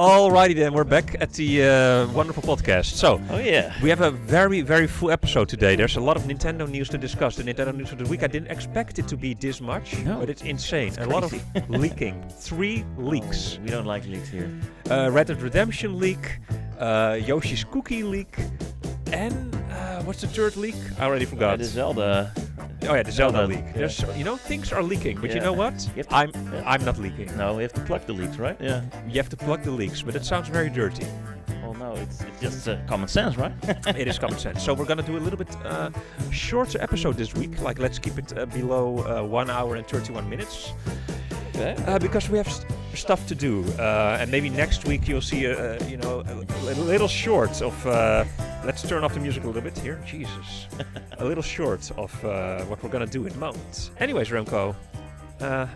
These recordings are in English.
Alrighty then, we're back at the wonderful podcast. So, we have a very, very full episode today. There's a lot of Nintendo news to discuss. The Nintendo news of the week, I didn't expect it to be this much, but it's insane. It's a lot of leaking. 3 leaks. We don't like leaks here. Red Dead Redemption leak, Yoshi's Cookie leak, and what's the third leak? I already forgot. The Zelda. Oh yeah, the Zelda leak. There's, things are leaking, but you know what? I'm not leaking. No, we have to plug the leaks, right? Yeah. You have to plug the leaks, but it sounds very dirty. Well, no, it's just common sense, right? It is common sense. So we're gonna do a little bit shorter episode this week. Like, let's keep it below 1 hour and 31 minutes. Okay. Because we have stuff to do, and maybe next week you'll see a little short of. Let's turn off the music a little bit here. Jesus, a little short of what we're gonna do in a moment. Anyways, Remco, how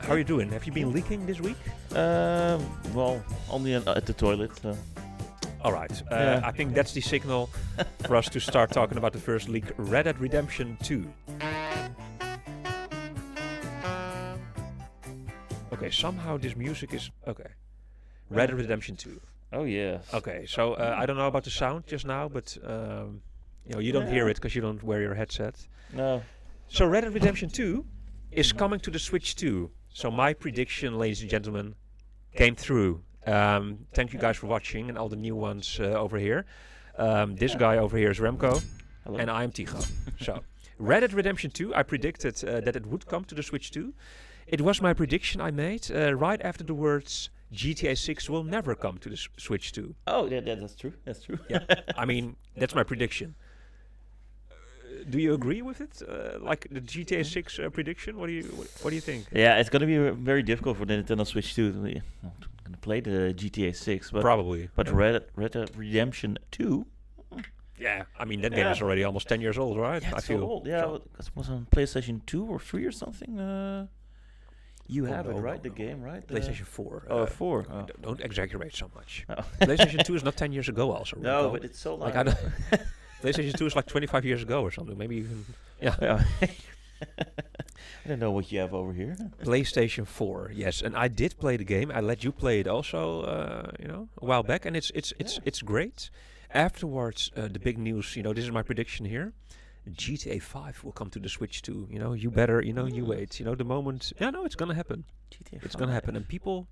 are you doing? Have you been leaking this week? Well, only at the toilet. So. All right. I think that's the signal for us to start talking about the first leak, Red Dead Redemption 2. Okay, somehow this music is... Okay. Red Dead Redemption 2. Oh, yeah. Okay, so I don't know about the sound just now, but you don't hear it because you don't wear your headset. No. So Red Dead Redemption 2 is coming to the Switch 2. So my prediction, ladies and gentlemen, came through. Thank you guys for watching and all the new ones over here. This guy over here is Remco. Hello. And I'm Tycho. So, Red Dead Redemption 2, I predicted that it would come to the Switch 2. It was my prediction I made right after the words GTA 6 will never come to the Switch 2. Oh, yeah, that's true. That's true. Yeah, I mean, that's my prediction. Do you agree with it? Like the GTA 6 prediction? What do you think? Yeah, it's going to be very difficult for the Nintendo Switch 2 to play the GTA 6. But Probably. But yeah. Red Dead Redemption 2... Yeah, I mean, that game is already almost 10 years old, right? Yeah, I it's feel. so old. Yeah, it was on PlayStation 2 or 3 or something. You have it, right? The game, right? PlayStation 4. Oh, 4. Oh. Don't exaggerate so much. Oh. PlayStation 2 is not 10 years ago also. No, but it's so long. Like, I don't PlayStation 2 is like 25 years ago or something. Maybe even... Yeah. I don't know what you have over here. PlayStation 4, yes. And I did play the game. I let you play it also, a while back. And it's great. Afterwards, the big news, this is my prediction here. GTA 5 will come to the Switch too. You better, you wait. The moment... Yeah, no, it's going to happen. GTA 5. It's going to happen. And people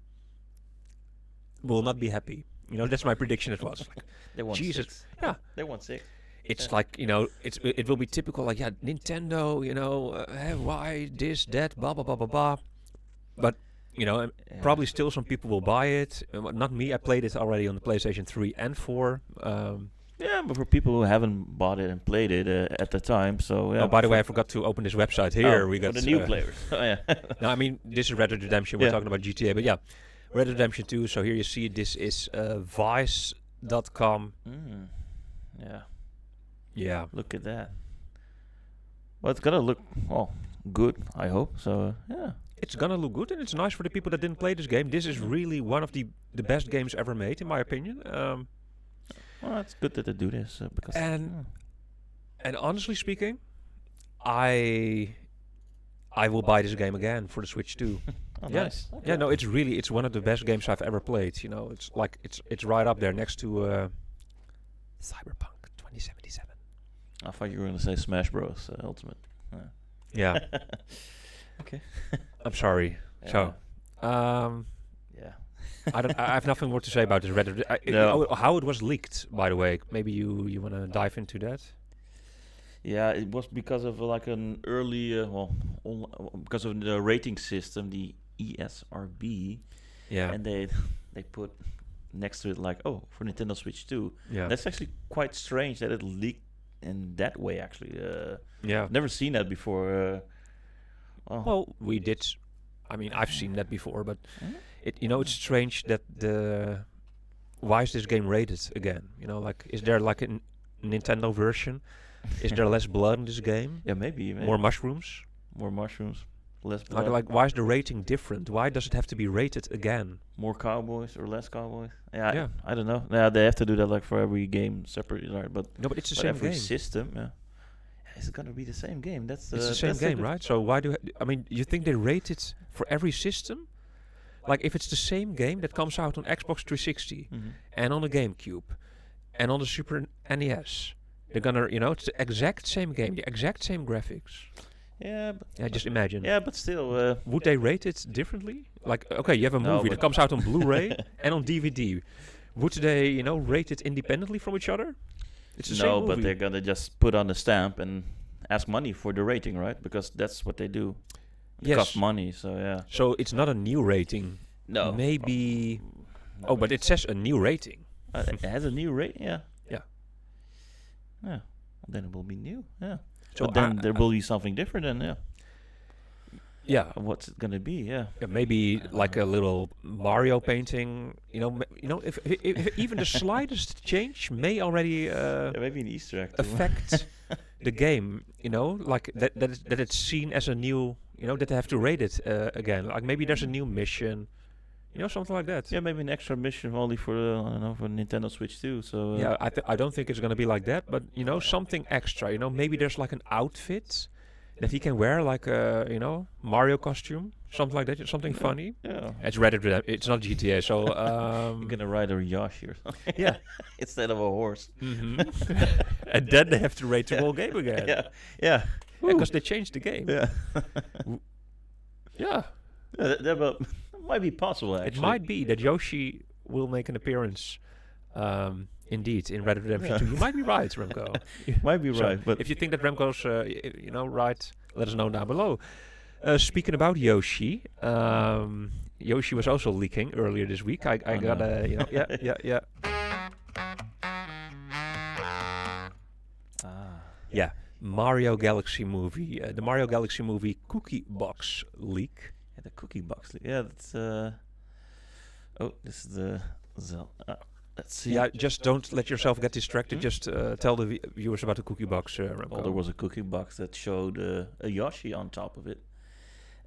will not be happy. That's my prediction it was. Like, they want Jesus. 6. Yeah. They want 6. It's like, it will be typical, like, yeah, Nintendo, why this, that, blah, blah, blah, blah, blah. But, probably still some people will buy it. Not me. I played it already on the PlayStation 3 and 4. Yeah, but for people who haven't bought it and played it at the time, so yeah. Oh, by the way, I forgot to open this website here. We got the new players. Oh, yeah. No, I mean, this is Red Dead Redemption. We're talking about GTA, but yeah, Red Dead Redemption 2. So here you see this is Vice.com. Yeah. Yeah. Look at that. Well, it's gonna look good. I hope so. Yeah. It's gonna look good, and it's nice for the people that didn't play this game. This is really one of the best games ever made, in my opinion. Well, it's good that they do this because. And honestly speaking, I will buy this game again for the Switch too. Oh, yeah. Nice. Okay. Yeah, no, it's one of the best games I've ever played. It's like it's right up there next to Cyberpunk 2077. I thought you were gonna say Smash Bros. Ultimate. Yeah. Okay. I'm sorry. Yeah. So, yeah. I have nothing more to say about this Red Dead. No. How it was leaked, by the way. Maybe you want to dive into that? Yeah, it was because of like an early, because of the rating system, the ESRB. Yeah. And they put next to it like, for Nintendo Switch 2. Yeah. That's actually quite strange that it leaked in that way, actually. Yeah. I've never seen that before. Well, we did. I mean, I've seen that before, but it's strange that why is this game rated again? Like, is there like a Nintendo version? Is there less blood in this game? Yeah, maybe. More mushrooms? More mushrooms. Less blood. Like, why is the rating different? Why does it have to be rated again? More cowboys or less cowboys? Yeah. Yeah. I don't know. Yeah, they have to do that like for every game separately, right? But it's the same every game. system, yeah. Is it gonna be the same game? It's the same game, right? So why you think they rate it for every system? like if it's the same game that comes out on Xbox 360 and on the GameCube and on the Super NES, they're gonna, it's the exact same game, the exact same graphics. Yeah, but Just imagine. Yeah, but still, would they rate it differently? Like, okay, you have a movie that comes out on Blu-ray and on DVD. Would they, rate it independently from each other? It's the same movie. But they're gonna just put on a stamp and ask money for the rating, right? Because that's what they do. It costs money, so yeah. So it's not a new rating. No. Maybe. No, but it says a new rating. It has a new rating, yeah. Yeah. Yeah. Then it will be new, yeah. So but then there will be something different, then, yeah. Yeah. What's it gonna be? Yeah. Maybe like a little Mario painting. If even the slightest change may already maybe an Easter egg affect the game. Like that it's seen as a new. That they have to rate it again. Like maybe there's a new mission. Something like that. Yeah, maybe an extra mission only for for Nintendo Switch too. So yeah, I don't think it's gonna be like that. But something extra. Maybe there's like an outfit that he can wear, like a Mario costume, something like that, something funny. Yeah, it's Reddit. It's not GTA, so you're gonna ride a Yoshi or something. Yeah, instead of a horse. And then they have to rate the whole game again. Yeah, because they changed the game. Yeah, yeah. That might be possible. Actually, it might be that Yoshi will make an appearance. Indeed, in Red Dead Redemption 2. You might be right, Remco. Might be right, but if you think that Remco's, right, let us know down below. Speaking about Yoshi, Yoshi was also leaking earlier this week. I got yeah. Yeah, Mario Galaxy movie. The Mario Galaxy movie cookie box leak. Yeah, the cookie box leak. Yeah, that's. This is the Zelda. Let's see. Yeah, just don't let yourself get distracted. Just tell the viewers about the cookie box. Well, there was a cookie box that showed a Yoshi on top of it.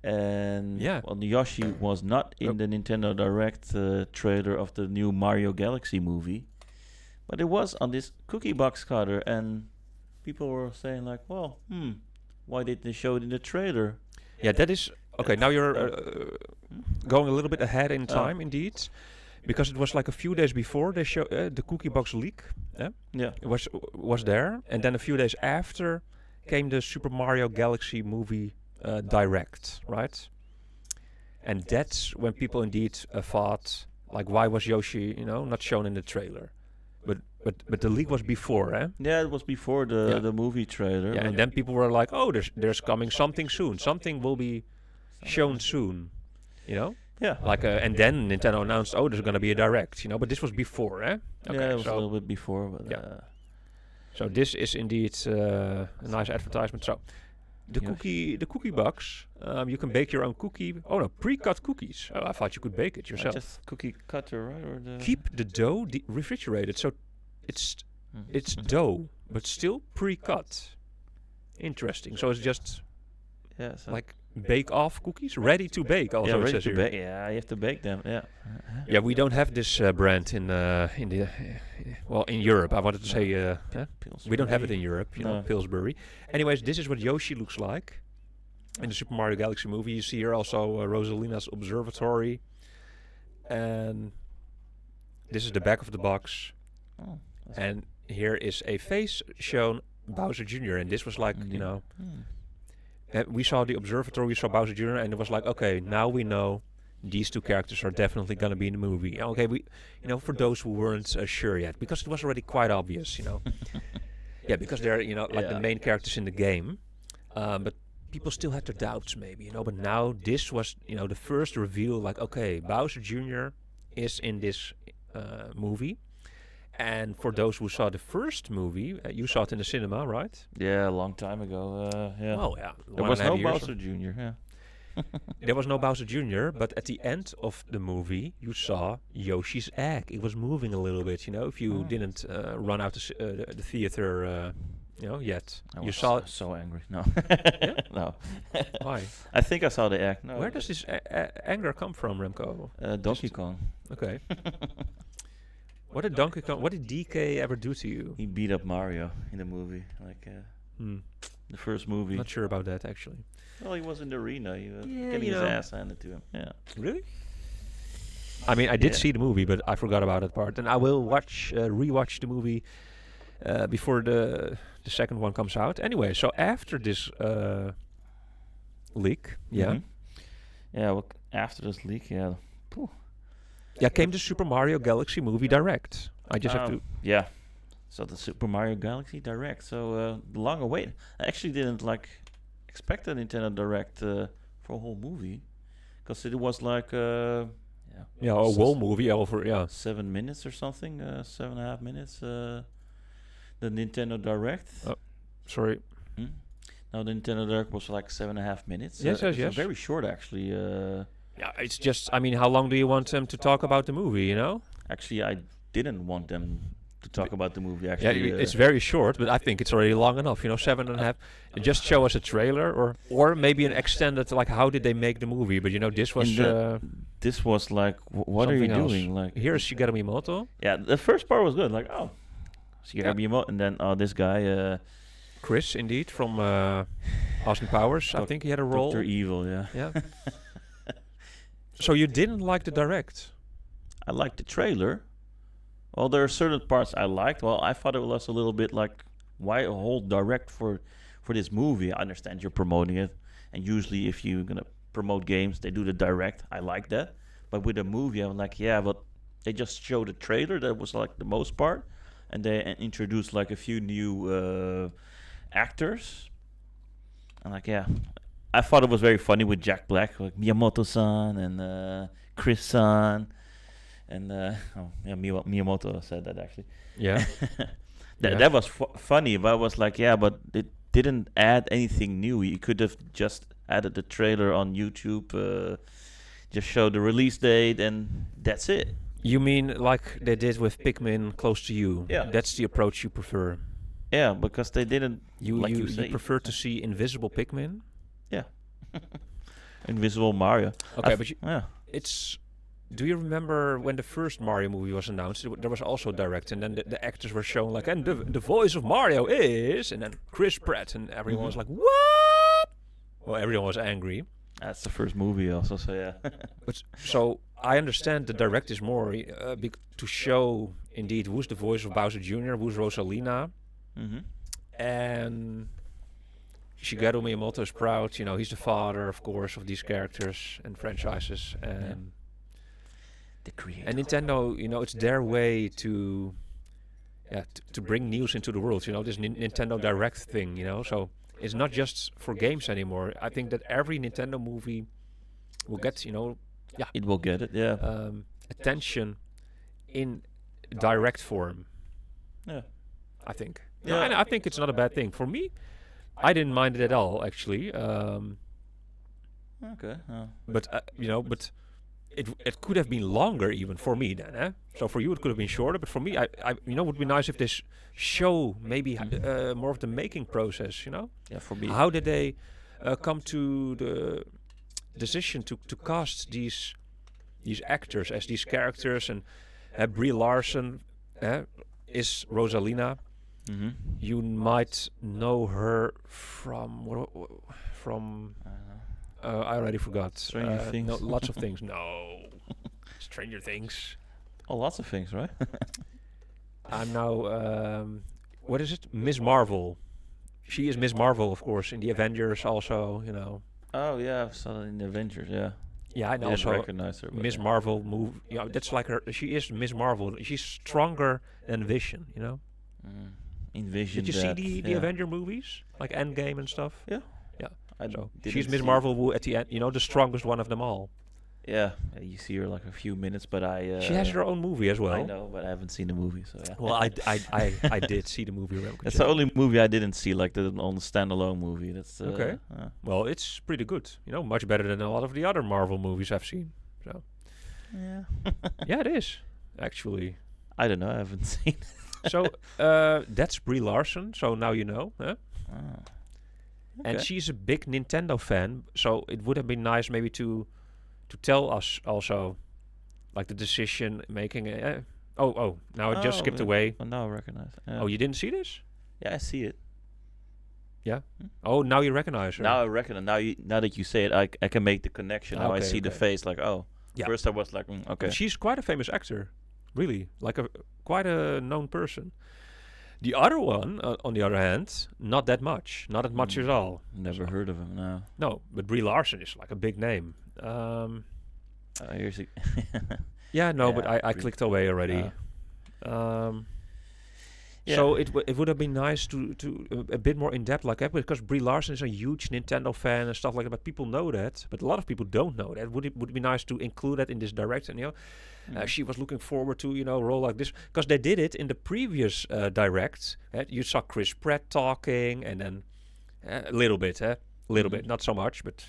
And well, the Yoshi was not in the Nintendo Direct trailer of the new Mario Galaxy movie, but it was on this cookie box cutter. And people were saying like, well, why did they show it in the trailer? Yeah, that is... Okay, now you're going a little bit ahead in time, indeed. Because it was like a few days before they show the cookie box leak. Yeah, it was there, and then a few days after came the Super Mario Galaxy movie Direct, right? And that's when people indeed thought, like, why was Yoshi, not shown in the trailer? But the leak was before, eh? Yeah, it was before the movie trailer. Yeah, and then people were like, oh, there's coming something soon. Something will be shown soon, Yeah. Like, and then Nintendo announced, oh, there's going to be a Direct, but this was before, eh? Okay, yeah, it was a little bit before. But, yeah. So this is indeed a nice advertisement. So the cookie box, you can bake your own cookie. Oh no, pre-cut cookies. Oh, I thought you could bake it yourself. Just cookie cutter, right? Or keep the dough refrigerated, so it's dough, but still pre-cut. Interesting. So it's just like bake off cookies, ready to bake. Also, yeah, ready to bake. Yeah, you have to bake them. Yeah. Yeah, we don't have this brand in Europe. I wanted to say we don't have it in Europe. Pillsbury. Anyways, this is what Yoshi looks like in the Super Mario Galaxy movie. You see here also Rosalina's observatory, and this is the back of the box. Oh, and here is a face shown Bowser Jr. And this was like we saw the observatory, we saw Bowser Jr. and it was like, okay, now we know these two characters are definitely going to be in the movie. Okay, we, for those who weren't sure yet, because it was already quite obvious, Yeah, because they're, like the main characters in the game. But people still had their doubts maybe, But now this was, the first reveal, like, okay, Bowser Jr. is in this movie. And for those who saw the first movie, you saw it in the cinema, right? Yeah, a long time ago. Yeah. Well, yeah. There was no Bowser Jr. Yeah. There was no Bowser Jr., but at the end of the movie, you saw Yoshi's egg. It was moving a little bit, If you didn't run out the theater, yet. You saw it. So angry. No. No. Why? I think I saw the egg. No. Where does this anger come from, Remco? Donkey Kong. Okay. What did Donkey Kong? What did DK ever do to you? He beat up Mario in the movie, like the first movie. Not sure about that actually. Well, he was in the arena. He was getting his ass handed to him. Yeah. Really? I mean, I did see the movie, but I forgot about that part. And I will rewatch the movie before the second one comes out. Anyway, so after this leak, well, after this leak, came the Super Mario Galaxy Movie Direct. I just have to. Yeah. So the Super Mario Galaxy Direct. So long awaited. I actually didn't expect a Nintendo Direct for a whole movie, because it was like a whole movie over 7 minutes or something, 7.5 minutes. The Nintendo Direct. Oh, sorry. No, the Nintendo Direct was like 7.5 minutes. Yes. Very short, actually. It's just. I mean, how long do you want them to talk about the movie? You know. Actually, I didn't want them to talk about the movie. Actually, it's very short, but I think it's already long enough. 7.5. Just show us a trailer, or maybe an extended. Like, how did they make the movie? But this was. This was like, what are you doing? Like, here's Shigeru Miyamoto. Yeah, the first part was good. Like, Shigeru Miyamoto, and then this guy. Chris, indeed, from Austin Powers. I think he had a role. Dr. Evil, yeah. So you didn't like the Direct? I liked the trailer. Well, there are certain parts I liked. Well, I thought it was a little bit like, why a whole Direct for this movie? I understand you're promoting it, and usually if you're gonna promote games, they do the Direct. I like that. But with a movie, I'm like, but they just showed a trailer. That was like the most part, and they introduced like a few new actors. I'm like, I thought it was very funny with Jack Black, like Miyamoto-san and Chris-san, and Miyamoto said that actually. Yeah. That was funny, but I was like, but it didn't add anything new. You could have just added the trailer on YouTube, just show the release date, and that's it. You mean like they did with Pikmin Close to You? Yeah. That's the approach you prefer? Yeah, because they didn't. You prefer to see invisible Pikmin? Yeah. Invisible Mario. Okay, it's. Do you remember when the first Mario movie was announced? There was also Direct, and then the actors were shown like, and the voice of Mario is, and then Chris Pratt, and everyone was like, what? Well, everyone was angry. That's the first movie also, so yeah. But so I understand the Direct is more to show indeed who's the voice of Bowser Jr., who's Rosalina. And Shigeru Miyamoto is proud. He's the father, of course, of these characters and franchises. And the creator. And Nintendo, it's their way to bring news into the world. This Nintendo Direct thing. So it's not just for games anymore. I think that every Nintendo movie will get, it will get it. Yeah. Attention in direct form. Yeah. I think. Yeah. And I think it's not a bad thing. For me, I didn't mind it at all, actually. Okay. But but it could have been longer even for me then. So for you it could have been shorter, but for me, I it would be nice if this show maybe more of the making process. Yeah. For me. How did they come to the decision to cast these actors as these characters? And Brie Larson is Rosalina. You might know her from I already forgot. Stranger Things. No, lots of things. No, Stranger Things. Oh, lots of things, right? I'm now. What is it? Miss Marvel. She is Miss Marvel, of course, in the Avengers. Also, Oh yeah, I saw that in the Avengers. Yeah. Yeah, and I also recognize her. Miss Marvel move. That's like her. She is Miss Marvel. She's stronger than Vision. Envision. Did you see the Avenger movies, like Endgame and stuff? Yeah. So she's Miss Marvel who at the end, the strongest one of them all. Yeah, you see her like a few minutes, but she has her own movie as well. I know, but I haven't seen the movie, so yeah. Well, I did see the movie. Remco. That's the only movie I didn't see, like the standalone movie. That's okay. Well, it's pretty good. Much better than a lot of the other Marvel movies I've seen. So. Yeah. Yeah, it is actually. I don't know. I haven't seen it. So that's Brie Larson. So now you know. Huh? Okay. And she's a big Nintendo fan. So it would have been nice maybe to tell us also, like the decision making. Now it just skipped away. Oh, now I recognize. Yeah. Oh, you didn't see this? Yeah, I see it. Yeah. Oh, now you recognize her. Now I recognize. Now that you say it, I can make the connection. Now I see the face. Like, oh. Yeah. First I was like, okay. And she's quite a famous actor, really, like quite a known person. The other one, on the other hand, not that much at all. Never heard of him. No. No, but Brie Larson is like a big name. Here's but I clicked away already. So it would have been nice to a bit more in depth like that, because Brie Larson is a huge Nintendo fan and stuff like that. But people know that, but a lot of people don't know that. Would it be nice to include that in this direct? And she was looking forward to a role like this, because they did it in the previous direct. You saw Chris Pratt talking, and then a little bit, not so much, but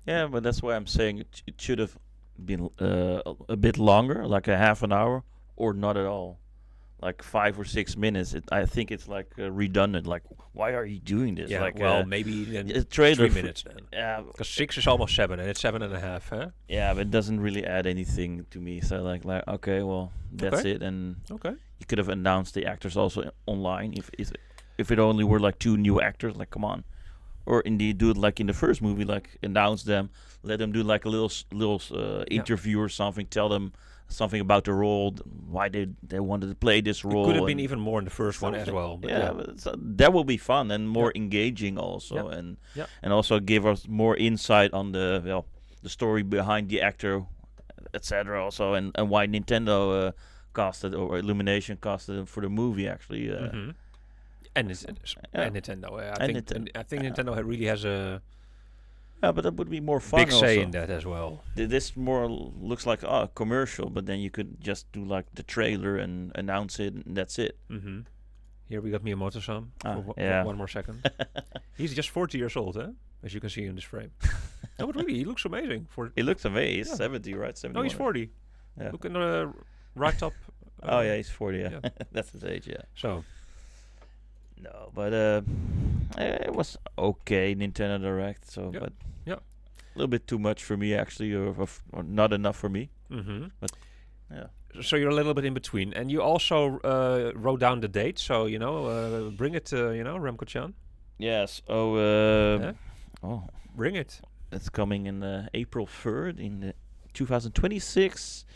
Yeah, but that's why I'm saying it should have been a bit longer, like a half an hour, or not at all. Like 5 or 6 minutes. I think it's like redundant. Like, why are you doing this? Yeah, like, maybe then 3 minutes then. Yeah, because 6 is almost 7, and it's 7.5. Huh? Yeah, but it doesn't really add anything to me. So like okay, well, that's it. And you could have announced the actors also online if it only were like 2 new actors. Like, come on. Or indeed do it like in the first movie, like announce them, let them do like a little interview or something, tell them something about the role, why they wanted to play this role. It could have been even more in the first one as well. But that will be fun and more engaging also, and also give us more insight on the story behind the actor, etc. Also, and why Nintendo casted or Illumination casted for the movie actually. And Nintendo. I think Nintendo really has a. Yeah, but that would be more fun. Big say in that as well. This more looks like a commercial, but then you could just do like the trailer and announce it, and that's it. Mm-hmm. Here we got Miyamoto-san for 1 more second. He's just 40 years old, as you can see in this frame. No, but really, he looks amazing. He looks amazing. He's 70, right? 71. No, he's 40. Yeah. Look in the right top. He's 40. Yeah, that's his age. Yeah. So. No, but it was okay, Nintendo Direct. So, but a little bit too much for me actually, or not enough for me. Mm-hmm. But so you're a little bit in between, and you also wrote down the date. So bring it, Remco-chan. Yes. Bring it. It's coming in April 3rd in 2026.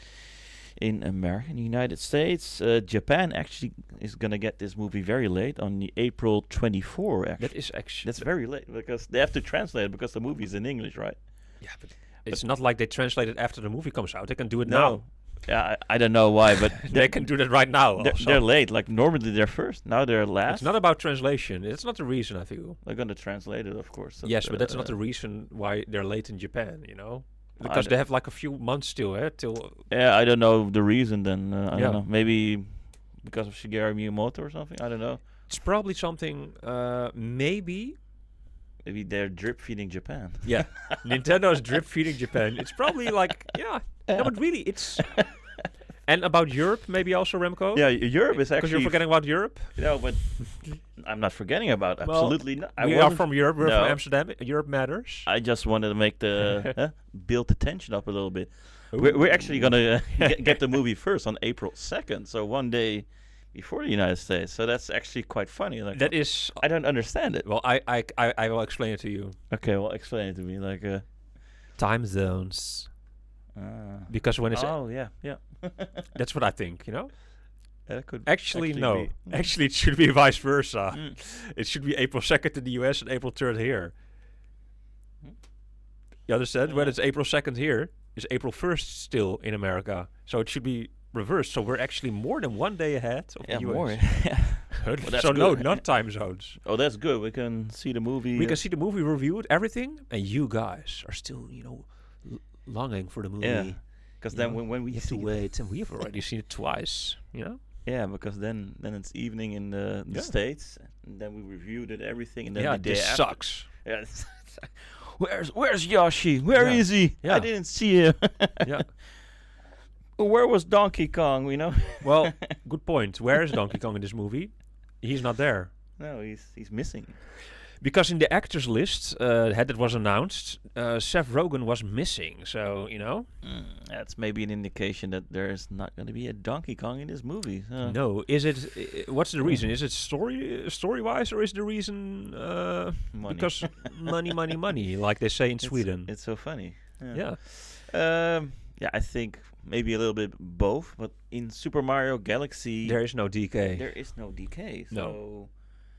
In America, in the United States. Japan actually is going to get this movie very late, on the April 24, actually. That's very late, because they have to translate it, because the movie is in English, right? Yeah, but it's not like they translate it after the movie comes out. They can do it now. Yeah, I don't know why, but... they can do that right now. They're late. Like, normally they're first, now they're last. It's not about translation. It's not the reason, I feel. They're going to translate it, of course. Yes, but that's not the reason why they're late in Japan, Because they have like a few months still, till... Yeah, I don't know the reason then. I don't know. Maybe because of Shigeru Miyamoto or something? I don't know. It's probably something, maybe... Maybe they're drip-feeding Japan. Yeah, Nintendo's drip-feeding Japan. It's probably like, No, but really, it's... And about Europe, maybe also, Remco? Yeah, Europe is actually... Because you're forgetting about Europe? But I'm not forgetting about absolutely not. We are from Europe, we're from Amsterdam. Europe matters. I just wanted to make build the tension up a little bit. We're actually going to get the movie first on April 2nd, so one day before the United States. So that's actually quite funny. Like, that is... I don't understand it. Well, I will explain it to you. Okay, well, explain it to me. Like time zones. Because when it's... yeah. That's what I think, That could actually no. Actually, it should be vice versa. It should be April 2nd in the US and April 3rd here. You understand? When it's April 2nd here, it's April 1st still in America. So it should be reversed. So we're actually more than 1 day ahead of the US. More. Well, so no, not time zones. Oh, that's good. We can see the movie. We can see the movie, review it, everything, and you guys are still, longing for the movie. Yeah. Because then when we have to wait, and we've already seen it twice, Yeah, because then it's evening in the States, and then we reviewed it, everything, and then the day this after. Sucks. Yeah, where's Yoshi? Where is he? Yeah. I didn't see him. Yeah. Where was Donkey Kong? Well, good point. Where is Donkey Kong in this movie? He's not there. No, he's missing. Because in the actors list that was announced, Seth Rogen was missing. So that's maybe an indication that there's not going to be a Donkey Kong in this movie. No, is it? What's the reason? Is it story wise, or is the reason money. Because money, like they say in Sweden? It's so funny. Yeah. I think maybe a little bit both, but in Super Mario Galaxy, There is no DK. there is no decay. So No.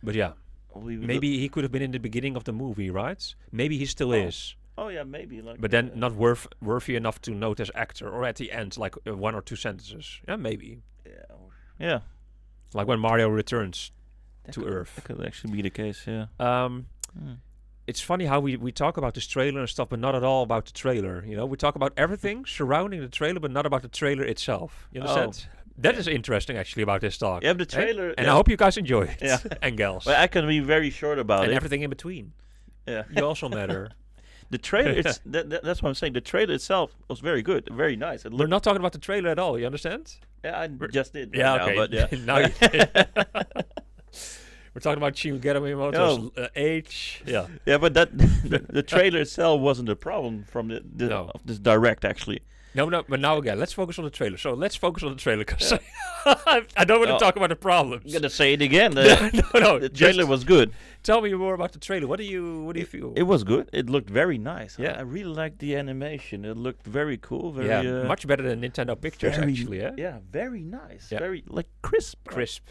But yeah, we maybe he could have been in the beginning of the movie, right? Maybe he still is. Oh yeah, maybe like. But then not worthy enough to note as actor, or at the end, like 1 or 2 sentences. Yeah, maybe. Yeah. Like when Mario returns to Earth. That could actually be the case. Yeah. It's funny how we talk about this trailer and stuff, but not at all about the trailer. You know, we talk about everything surrounding the trailer, but not about the trailer itself. You understand? That is interesting, actually, about this talk. Yeah, the trailer. And I hope you guys enjoy it. Yeah. And gals. Well, I can be very short about and it. everything in between. Yeah. You also matter. The trailer, that's what I'm saying. The trailer itself was very good, very nice. We're not talking about the trailer at all. You understand? Yeah, I just did. Yeah, right okay. now, but yeah. Now you We're talking about Shin Miyamoto's age. Yeah. Yeah, but the trailer itself wasn't a problem from of this direct, actually. No, but now again, let's focus on the trailer. So let's focus on the trailer, because I don't want to talk about the problems. I'm gonna say it again. No. The trailer was good. Tell me more about the trailer. What do you feel? It was good. It looked very nice. Yeah. I really liked the animation. It looked very cool. Very much better than Nintendo Pictures, actually. Yeah. Yeah, very nice. Yeah. Very crisp.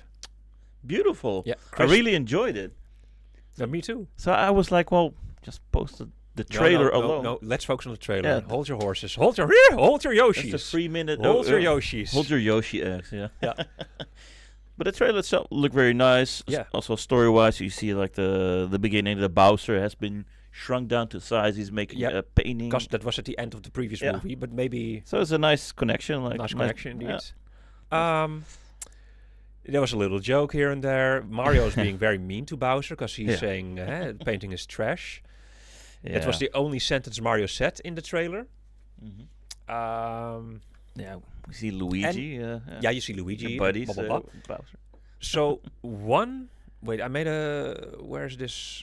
Beautiful. Yeah, I really enjoyed it. Me too. So I was like, well, just post the trailer alone. No, let's focus on the trailer. Yeah. Hold your horses. Hold your Yoshis. It's a 3-minute. Hold your Yoshis. Hold your Yoshi eggs. Yeah. Yeah. But the trailer itself looked very nice. Yeah. Also story-wise, you see like the beginning. The Bowser has been shrunk down to size. He's making a painting. Because that was at the end of the previous movie, but maybe. So it's a nice connection. Nice connection, indeed. Yeah. There was a little joke here and there. Mario's being very mean to Bowser because he's saying painting is trash. Yeah. That was the only sentence Mario said in the trailer. Mm-hmm. We see Luigi. You see Luigi. Buddies. Blah, blah, blah. Bowser. So wait, I made where's this?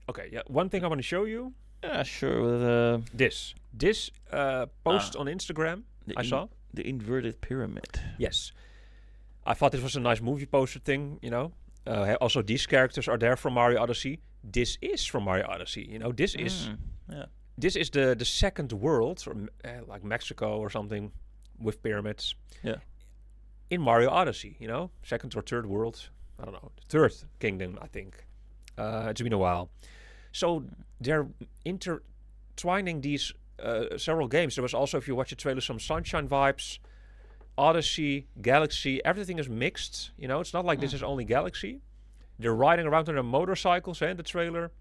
Okay, one thing I want to show you. Yeah, sure. This post on Instagram I saw. The inverted pyramid. Yes. I thought this was a nice movie poster thing, you know. Also, these characters are there from Mario Odyssey. This is from Mario Odyssey, you know. This is the second world, or like Mexico or something, with pyramids. Yeah. In Mario Odyssey, you know, second or third world. I don't know, third kingdom, I think. It's been a while. So they're intertwining these several games. There was also, if you watch the trailer, some Sunshine vibes. Odyssey, Galaxy, everything is mixed. You know, it's not like this is only Galaxy. They're riding around on their motorcycles in the trailer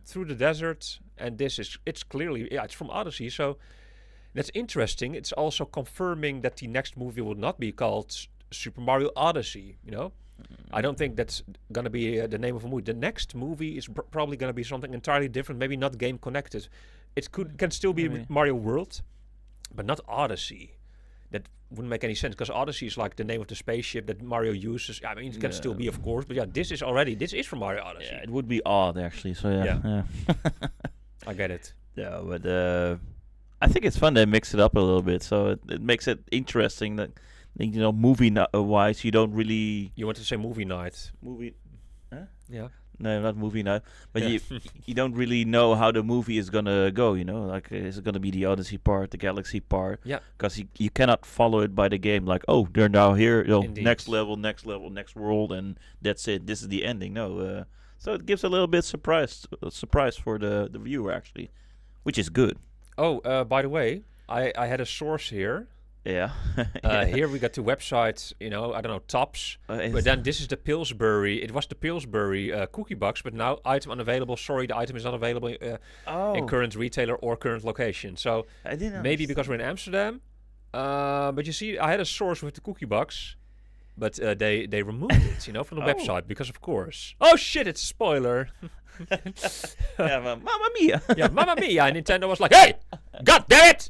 through the desert, and it's clearly it's from Odyssey. So that's interesting. It's also confirming that the next movie will not be called Super Mario Odyssey. You know, I don't think that's gonna be the name of a movie. The next movie is probably gonna be something entirely different. Maybe not game connected. It can still be Mario World, but not Odyssey. That wouldn't make any sense, because Odyssey is like the name of the spaceship that Mario uses. I mean, it can still be, of course, but this is from Mario Odyssey. Yeah, it would be odd, actually. So yeah. I get it. Yeah, but I think it's fun they mix it up a little bit, so it makes it interesting that, you know, movie-wise, you don't really. You want to say movie night? Huh? Yeah. No, not movie night. But you don't really know how the movie is gonna go. You know, like is it gonna be the Odyssey part, the Galaxy part? Yeah. Because you cannot follow it by the game. Like, oh, they're now here. You know, next level, next world, and that's it. This is the ending. No. So it gives a little bit surprise for the viewer, actually, which is good. Oh, by the way, I had a source here. Yeah. Here we got the website, you know, I don't know, Tops. But then this is the Pillsbury. It was the Pillsbury cookie box, but now item unavailable. Sorry, the item is not available in current retailer or current location. So maybe because we're in Amsterdam. But you see, I had a source with the cookie box, but they removed it, you know, from the website because, of course. Oh shit! It's a spoiler. Mamma mia! Yeah, Mamma mia! And Nintendo was like, "Hey, God damn it!"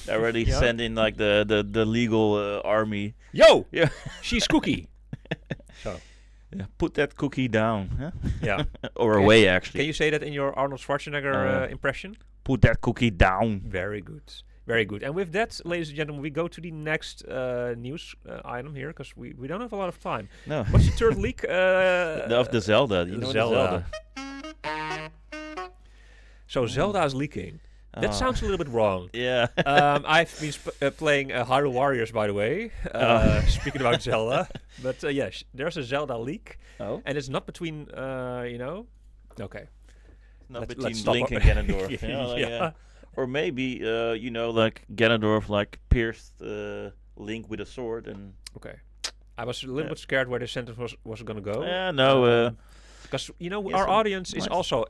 They already sent in like the legal army. Yo, she's cookie. So, put that cookie down. Huh? Yeah, or away actually. Can you say that in your Arnold Schwarzenegger impression? Put that cookie down. Very good. Very good. And with that, ladies and gentlemen, we go to the next news item here, because we don't have a lot of time. No. What's the third leak? Of the Zelda. You know Zelda. So Zelda is leaking. That sounds a little bit wrong. Yeah. I've been playing Hyrule Warriors, by the way. Speaking about Zelda, but there's a Zelda leak, and it's not between Okay. Not between Link and Ganondorf. Or maybe like Ganondorf like pierced Link with a sword and. Okay. I was a little bit scared where the sentence was going to go. Yeah, no. Because our audience is also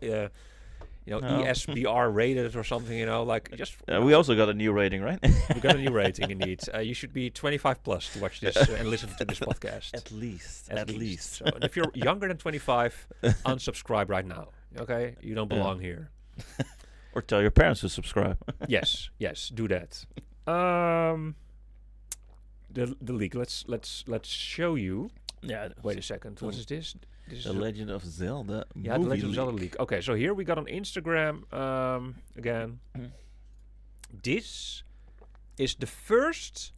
ESBR rated or something. We also got a new rating, right? We got a new rating indeed. You should be 25 plus to watch this and listen to this podcast. At least. So, and if you're younger than 25, unsubscribe right now. Okay, you don't belong here. Or tell your parents to subscribe. yes, do that. The leak. Let's show you. Yeah. Wait a second. What is this? This the Legend of Zelda. Yeah, the Legend of Zelda leak. Okay, so here we got on Instagram again. This is the first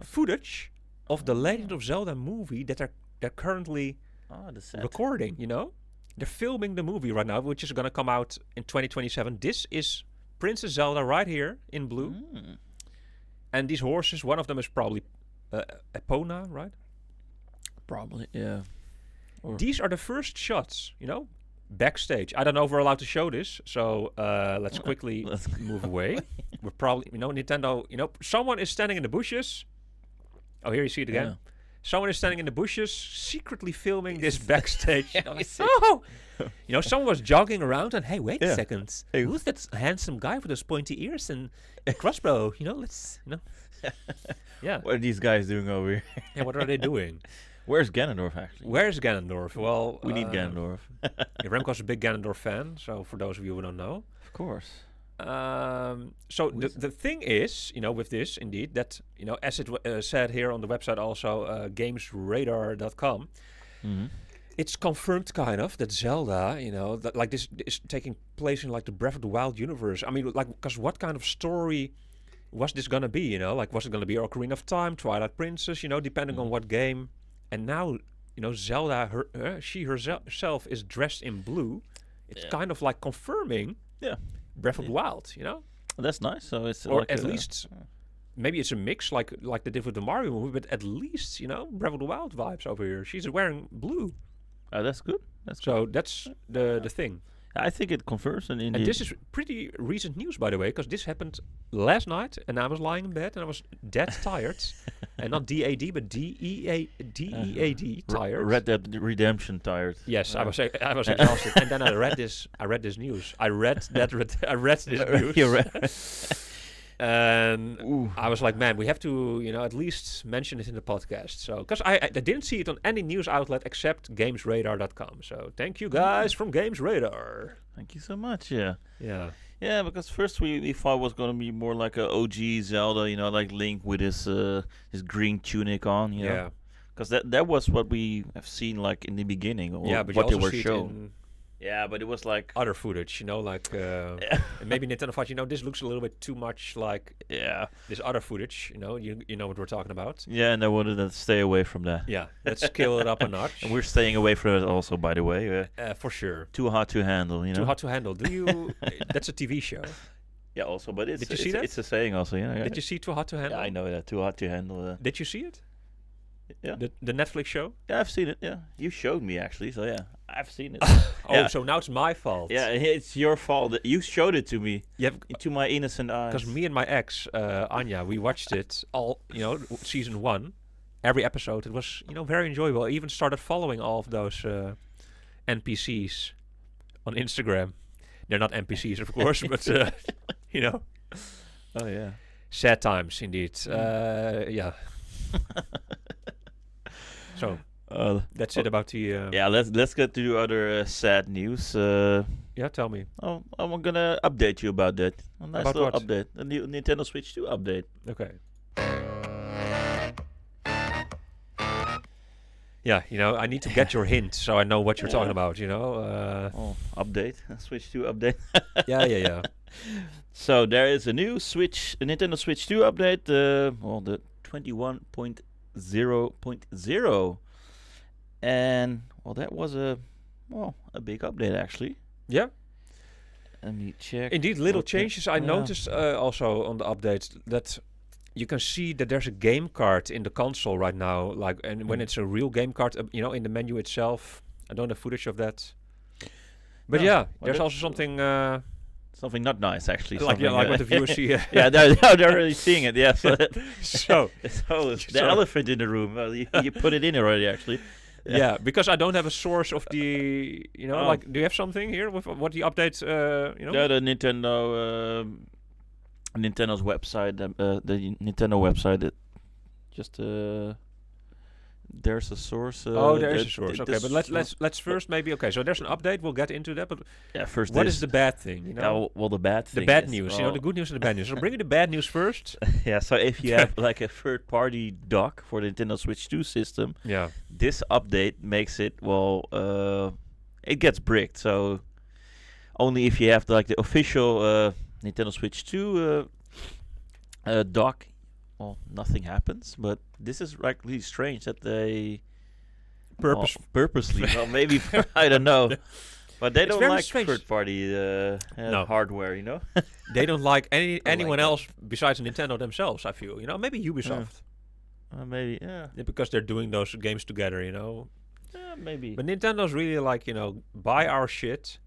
footage of the Legend of Zelda movie that they're currently recording. They're filming the movie right now, which is going to come out in 2027. This is Princess Zelda right here in blue. And these horses, one of them is probably Epona, right? Probably, yeah. These are the first shots, backstage. I don't know if we're allowed to show this, so let's quickly move away. We're probably, Nintendo, someone is standing in the bushes. Oh, here you see it again. Yeah. Someone is standing in the bushes, secretly filming this backstage. Someone was jogging around and, hey, wait a second. Hey, who's that handsome guy with those pointy ears and a crossbow? Yeah. What are these guys doing over here? Yeah, what are they doing? Where's Ganondorf, actually? Where's Ganondorf? Well, we need Ganondorf. Remco's a big Ganondorf fan, so for those of you who don't know. Of course. So the thing is, with this, indeed, that, as it said here on the website also, gamesradar.com, it's confirmed kind of that Zelda, that like this is taking place in like the Breath of the Wild universe. I mean, like, because what kind of story was this going to be, was it going to be Ocarina of Time, Twilight Princess, depending on what game. And now, Zelda, she herself is dressed in blue. It's kind of like confirming Breath of the Wild, That's nice. So it's or like at least maybe it's a mix like they did with the Mario movie, but at least Breath of the Wild vibes over here. She's wearing blue. That's good. That's the thing. I think it confirms and this is pretty recent news, by the way, because this happened last night, and I was lying in bed and I was dead tired, and not DAD but DEAD tired. Red Dead Redemption tired. Yes, I was exhausted, and then I read this news. I read this news. You read. And I was like, man, we have to, at least mention it in the podcast. So, because I didn't see it on any news outlet except gamesradar.com. So, thank you guys from Games Radar. Thank you so much. Yeah. Yeah. Yeah, because first we thought it was going to be more like a OG Zelda, like Link with his green tunic on, Yeah. Because that was what we have seen like in the beginning, or but what they were shown. Yeah, but it was like other footage, like maybe Nintendo thought, this looks a little bit too much like this other footage, you know what we're talking about. Yeah, and I wanted to stay away from that. Yeah, let's scale it up a notch. And we're staying away from it also, by the way. For sure. Too hot to handle, Too hot to handle. Do you? That's a TV show. Yeah, also, but Did you see that? It's a saying also. Did you see Too Hot to Handle? Yeah, I know that. Too Hot to Handle. Did you see it? Yeah. The Netflix show? Yeah, I've seen it. Yeah, you showed me actually, so yeah, I've seen it. So now it's my fault. Yeah, it's your fault. You showed it to me. To my innocent eyes. Because me and my ex Anya, we watched it all. Season 1, every episode. It was very enjoyable. I even started following all of those NPCs on Instagram. They're not NPCs, of course, but Oh yeah. Sad times indeed. Yeah. So that's it about the. Yeah, let's get to other sad news. Yeah, tell me. Oh, I'm gonna update you about that. A nice about little what? update. The new Nintendo Switch 2 update. Okay. Yeah, I need to get your hint so I know what you're talking about. Update. Switch 2 update. Yeah. So there is a new Nintendo Switch 2 update. The 21.0.0, and that was a big update actually. Yeah. Let me check. Indeed, little changes. I noticed also on the updates that you can see that there's a game card in the console right now. Like, and when it's a real game card, in the menu itself. I don't have footage of that. But there's also something. Something not nice, actually. Like what the viewers see. They're really seeing it. Yes. So the elephant in the room. Well, you put it in already, actually. Yeah, because I don't have a source of the. Like, do you have something here with what the update? Yeah, the Nintendo's website. The Nintendo website. Just there's a source. There is a source. Okay, but let's first maybe. Okay, so there's an update. We'll get into that. But first, what is the bad thing? Well, the bad thing. The bad news. The good news and the bad news. So bring me the bad news first. So if you have like a third-party dock for the Nintendo Switch 2 system, this update makes it it gets bricked. So only if you have the official Nintendo Switch 2 dock. Well, nothing happens, but this is really strange that they purposely. Well, maybe I don't know, but they don't like third-party hardware. They don't like anyone else besides Nintendo themselves. I feel maybe Ubisoft. Maybe because they're doing those games together. Maybe. But Nintendo's really like buy our shit.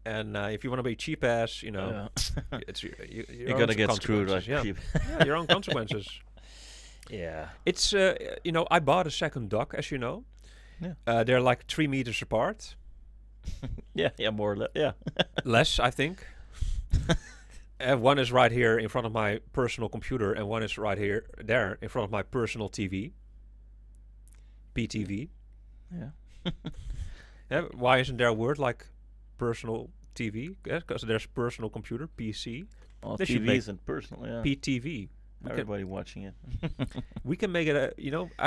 And if you want to be cheap ass, it's you're gonna get screwed like cheap. Your own consequences. Yeah. It's I bought a second dock, as you know. Yeah. They're like 3 meters apart. Yeah, more or less. Yeah. Less, I think. One is right here in front of my personal computer, and one is right there in front of my personal TV. PTV. Yeah. Why isn't there a word like personal TV? Because there's personal computer, PC. Well, TV isn't personal, PTV. Everybody watching it. We can make it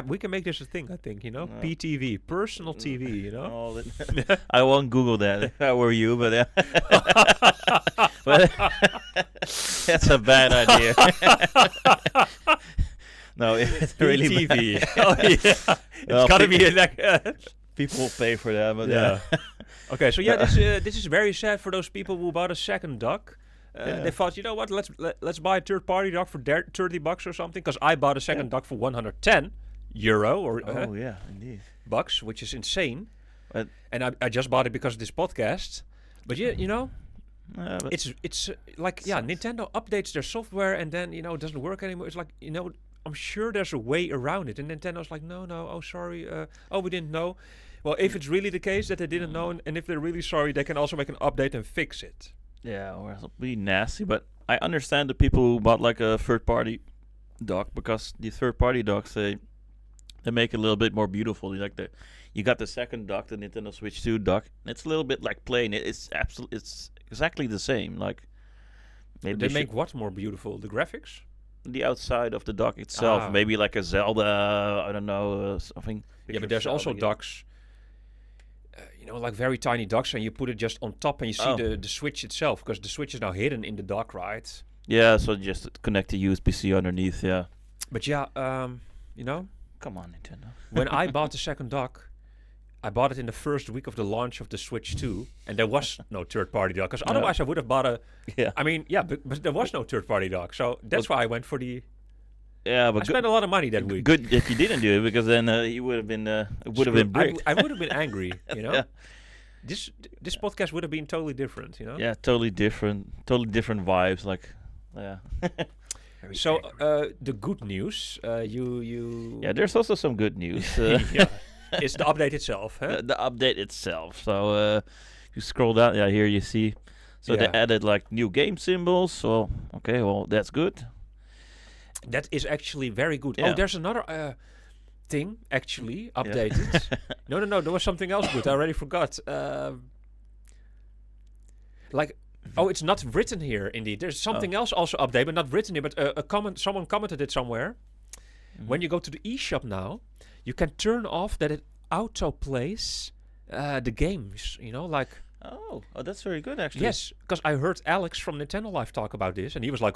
we can make this a thing, I think, PTV, personal TV, I won't Google that if I were you, but that's a bad idea. No, it's really PTV. Bad. It's gotta be people will pay for that, but Okay, so this is very sad for those people who bought a second dock. They thought, what, let's buy a third-party dock for $30 or something, because I bought a second dock for €110 or indeed bucks, which is insane. And I just bought it because of this podcast. But it's like Nintendo updates their software and then it doesn't work anymore. It's like I'm sure there's a way around it, and Nintendo's like, no, sorry, we didn't know. Well, if it's really the case that they didn't know, and if they're really sorry, they can also make an update and fix it. Yeah, or it'll be nasty, but I understand the people who bought like a third-party dock, because the third-party docks, they make it a little bit more beautiful. You got the second dock, the Nintendo Switch 2 dock. It's a little bit like plain. It's exactly the same. Like maybe they make what more beautiful? The graphics? The outside of the dock itself, maybe like a Zelda, I don't know, something. Yeah, but there's also docks, like very tiny docks, and you put it just on top, and you see the Switch itself, because the Switch is now hidden in the dock, right? Yeah, so just connect the USB-C underneath, yeah. But come on, Nintendo. When I bought the second dock, I bought it in the first week of the launch of the Switch 2, and there was no third-party dock, because otherwise I would have bought a... Yeah. I mean, but there was no third-party dock, so that's why I went for the... Yeah, but I spent a lot of money that week. Good if you didn't do it, because then you would have been bricked. I would have been angry, Yeah. This podcast would have been totally different, Yeah, totally different vibes, like, yeah. So the good news, you. Yeah, there's also some good news. It's the update itself, huh? The update itself. So you scroll down, here you see. So they added like new game symbols. So that's good. That is actually very good. Yeah. Oh, there's another thing actually updated. No, there was something else good. I already forgot. It's not written here. Indeed, there's something else also updated, but not written here. But someone commented it somewhere. Mm-hmm. When you go to the eShop now, you can turn off that it auto plays the games. Oh, that's very good actually. Yes, because I heard Alex from Nintendo Live talk about this, and he was like,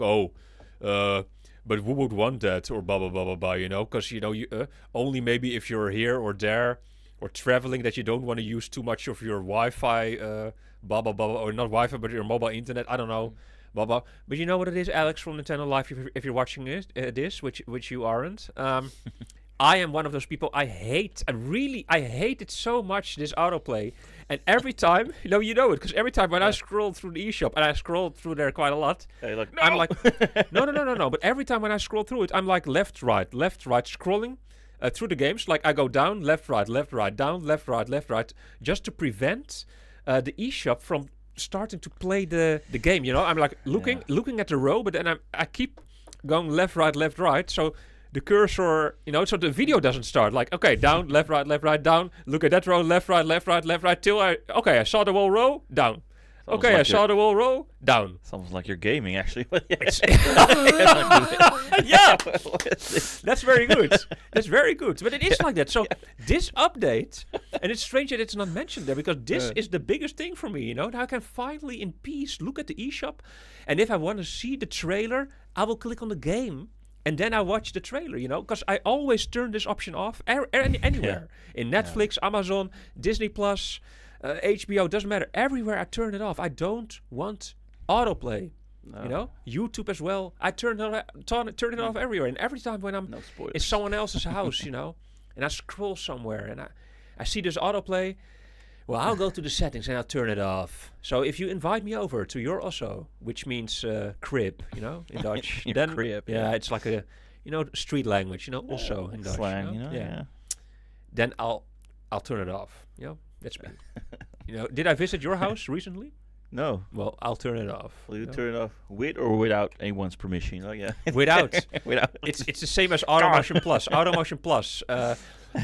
but who would want that, or blah blah blah blah blah, because you only maybe if you're here or there or traveling, that you don't want to use too much of your Wi-Fi, blah blah blah, or not Wi-Fi, but your mobile internet. I don't know, blah blah. But you know what it is, Alex from Nintendo Live. If you're watching this, which you aren't. I am one of those people. I hate it so much, this autoplay. And every time, you know it, because every time when I scroll through the eShop, and I scroll through there quite a lot, you're like, no! I'm like, no. But every time when I scroll through it, I'm like left, right, scrolling through the games. Like I go down, left, right, down, left, right, just to prevent the eShop from starting to play the game. You know, I'm like looking at the row, but then I keep going left, right, so the cursor, so the video doesn't start. Like, okay, down, left, right, down. Look at that row, left, right, till I saw the whole row, down. Okay, I saw the whole row, down. It's almost like you're gaming, actually. Yeah, that's very good. That's very good. But it is like that. So this update, and it's strange that it's not mentioned there, because this is the biggest thing for me. Now I can finally, in peace, look at the eShop, and if I want to see the trailer, I will click on the game. And then I watch the trailer, because I always turn this option off anywhere. In Netflix, Amazon, Disney Plus, HBO, doesn't matter. Everywhere I turn it off. I don't want autoplay. No. YouTube as well. I turn it off everywhere. And every time when I'm in someone else's house, and I scroll somewhere and I see this autoplay, well, I'll go to the settings and I'll turn it off. So if you invite me over to your Osso, which means crib, in Dutch, then crib, it's like a, street language, also in Dutch, slang, then I'll turn it off. That's me. Did I visit your house recently? No. Well, I'll turn it off. Will you turn it off with or without anyone's permission? Oh yeah. Without. Without. It's the same as Automotion Plus. Automotion Plus.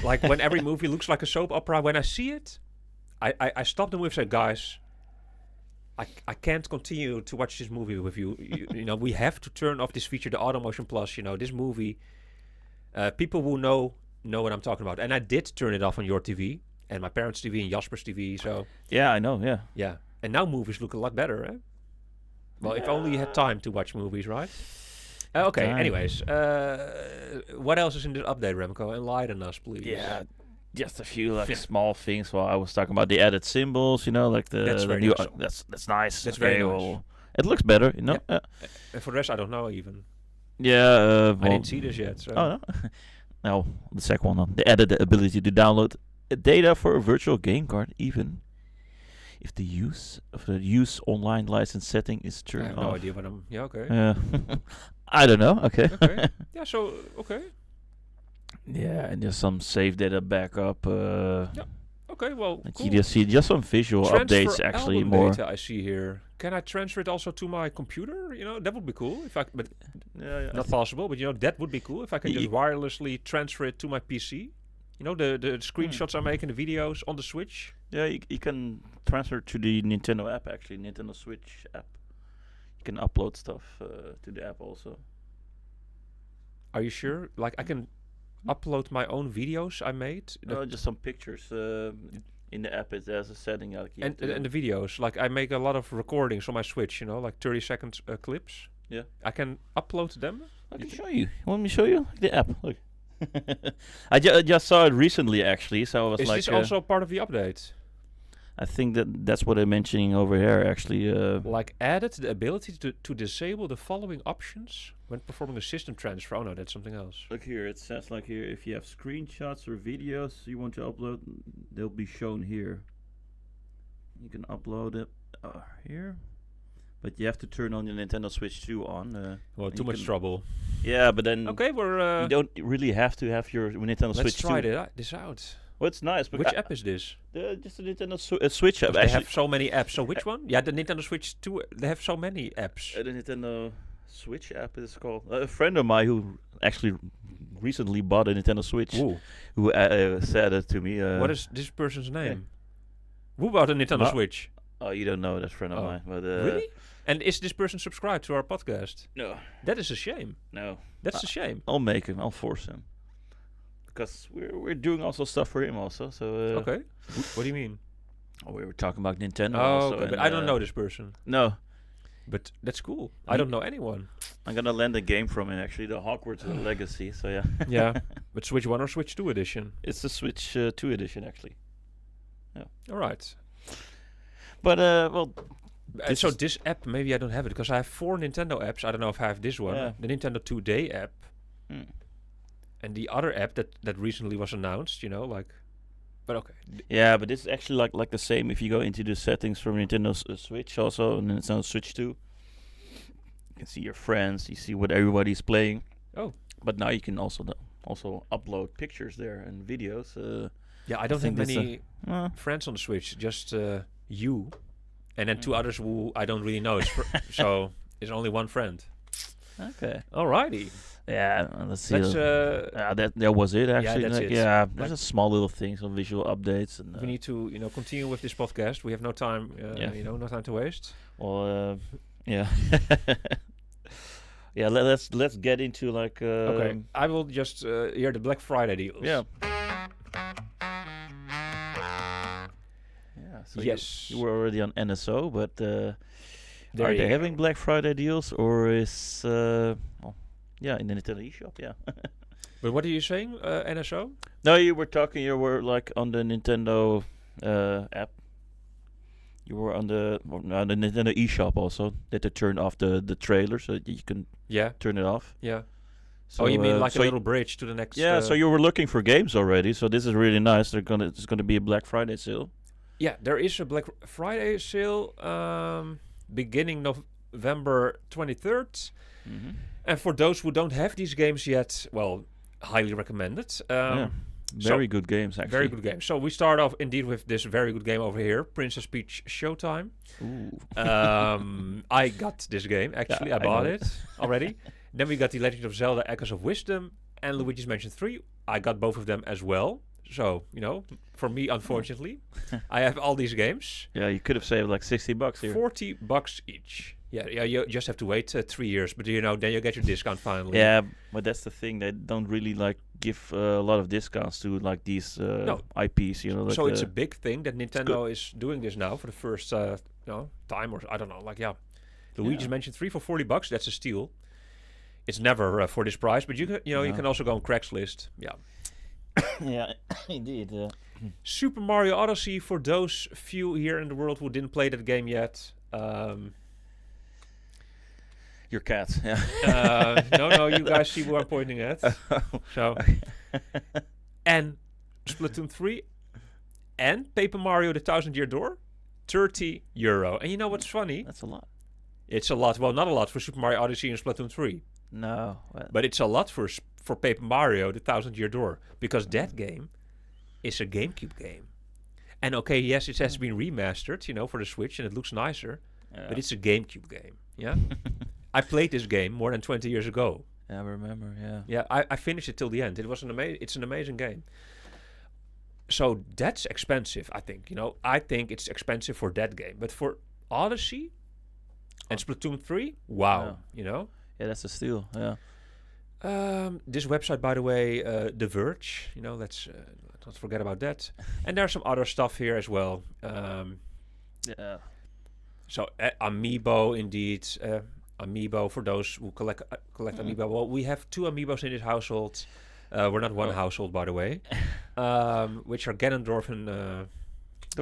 Like when every movie looks like a soap opera, when I see it, I stop them with say, guys, I can't continue to watch this movie with you. We have to turn off this feature, the Automotion Plus. This movie, people will know what I'm talking about. And I did turn it off on your TV and my parents' TV and Jasper's TV. So yeah, I know. Yeah. And now movies look a lot better, eh? Well, if only you had time to watch movies, right? Okay. Anyways, what else is in this update, Remco? Enlighten us, please. Yeah. Just a few small things. Well, I was talking about the added symbols, like the new. Nice. That's nice. That's very nice. Well, it looks better, And for the rest, I don't know even. Yeah, I didn't see this yet. So. Oh no. Now the second one, they added the ability to download data for a virtual game card, even if the use online license setting is turned off. I have no idea what I'm. Yeah. Okay. I don't know. Okay. Okay. Yeah. So okay. Yeah, and just some save data backup. Yeah. Okay, well, like cool. you just see just some visual updates actually album more. Data I see here. Can I transfer it also to my computer? That would be cool. If I, but not possible. But that would be cool if I can just wirelessly transfer it to my PC. The screenshots I make and the videos on the Switch. Yeah, you can transfer to the Nintendo app actually, Nintendo Switch app. You can upload stuff to the app also. Are you sure? Like I can upload my own videos I made? No, just some pictures. In the app, there's a setting. And the videos. Like I make a lot of recordings on my Switch, like 30-second clips. Yeah. I can upload them? I can show you. Want me to show you the app? Look. I just saw it recently, actually, so I was like... Is this also part of the update? I think that's what I'm mentioning over here, actually. Like added the ability to disable the following options when performing a system transfer. Oh no, that's something else. Look here, it says like here, if you have screenshots or videos you want to upload, they'll be shown here. You can upload it here. But you have to turn on your Nintendo Switch 2 on. Well, too much trouble. Yeah, but then... Okay, we're... you don't really have to have your Nintendo Switch 2. Let's try this out. Well, it's nice. But which app is this? Just the Nintendo Switch app. They have so many apps. So which one? Yeah, the Nintendo Switch 2. They have so many apps. The Nintendo Switch app is called... a friend of mine who actually recently bought a Nintendo Switch, who said it to me. What is this person's name? Who bought a Nintendo Switch? Oh, you don't know that friend of mine. But, really? And is this person subscribed to our podcast? No. That is a shame. No. That's a shame. I'll make him. I'll force him. Because we're doing also stuff for him also. So okay. What do you mean? Oh, we were talking about Nintendo. Oh, okay. But I don't know this person. No. But that's cool. I don't know anyone. I'm gonna lend a game from him actually, the Hogwarts Legacy. So yeah. Yeah. But Switch 1 or Switch 2 edition? It's the Switch 2 edition actually. Yeah. All right. But well, so this app, maybe I don't have it because I have 4 Nintendo apps. I don't know if I have this one, the Nintendo Today app, and the other app that recently was announced. But okay. Yeah, but this is actually like the same. If you go into the settings from Nintendo Switch, also and Nintendo Switch 2, you can see your friends. You see what everybody's playing. Oh. But now you can also upload pictures there and videos. I don't have many friends on the Switch. Just you, and then 2 others who I don't really know. So it's only 1 friend. Okay. Alrighty. Yeah, let's see. That was it actually. Yeah, that's it. Yeah, there's a small little things, some visual updates, and we need to continue with this podcast. We have no time. No time to waste. Well, yeah. Yeah, let's get into like. Okay, I will just hear the Black Friday deals. Yeah. Yeah. So yes. You were already on NSO, but are they go. having Black Friday deals, or is in the Nintendo eShop? Yeah. But what are you saying, NSO? No, you were like on the Nintendo app. You were on the Nintendo eShop also. That they turned off the trailer so that you can turn it off. Yeah. So, you mean like a little bridge to the next? Yeah. So you were looking for games already. So this is really nice. It's gonna be a Black Friday sale. Yeah, there is a Black Friday sale beginning November 23rd. Mm-hmm. And for those who don't have these games yet, well, highly recommended. Very good games, actually. Very good games. So we start off indeed with this very good game over here, Princess Peach Showtime. Ooh. I got this game, actually. Yeah, I bought it already. Then we got The Legend of Zelda Echoes of Wisdom and Luigi's Mansion 3. I got both of them as well. So, for me, unfortunately, I have all these games. Yeah, you could have saved like $60 here. $40 each. Yeah, you just have to wait 3 years, but then you get your discount finally. Yeah, but that's the thing. They don't really give a lot of discounts to like these IPs. Like so it's a big thing that Nintendo is doing this now for the first time, or I don't know. Luigi's Mansion 3 for $40. That's a steal. It's never for this price, but you can also go on Craigslist. Yeah. Yeah, indeed. Super Mario Odyssey for those few here in the world who didn't play that game yet. Your cat. Yeah. No, you guys see who I'm pointing at. So, and Splatoon 3 and Paper Mario: The Thousand Year Door, €30. And you know what's funny? That's a lot. It's a lot. Well, not a lot for Super Mario Odyssey and Splatoon 3. No. But it's a lot for Paper Mario: The Thousand Year Door, because that game is a GameCube game. And okay, yes, it has been remastered, for the Switch, and it looks nicer. Yeah. But it's a GameCube game. Yeah. I played this game more than 20 years ago. Yeah, I remember. Yeah. Yeah, I finished it till the end. It was it's an amazing game. So that's expensive, I think. I think it's expensive for that game, but for Odyssey and Splatoon 3, wow. Yeah, that's a steal. Yeah. This website, by the way, The Verge. Let's not forget about that. And there's some other stuff here as well. Yeah. So Amiibo, indeed. Amiibo for those who collect Amiibo. Well, we have 2 Amiibos in this household. We're not one household, by the way. Which are Ganondorf and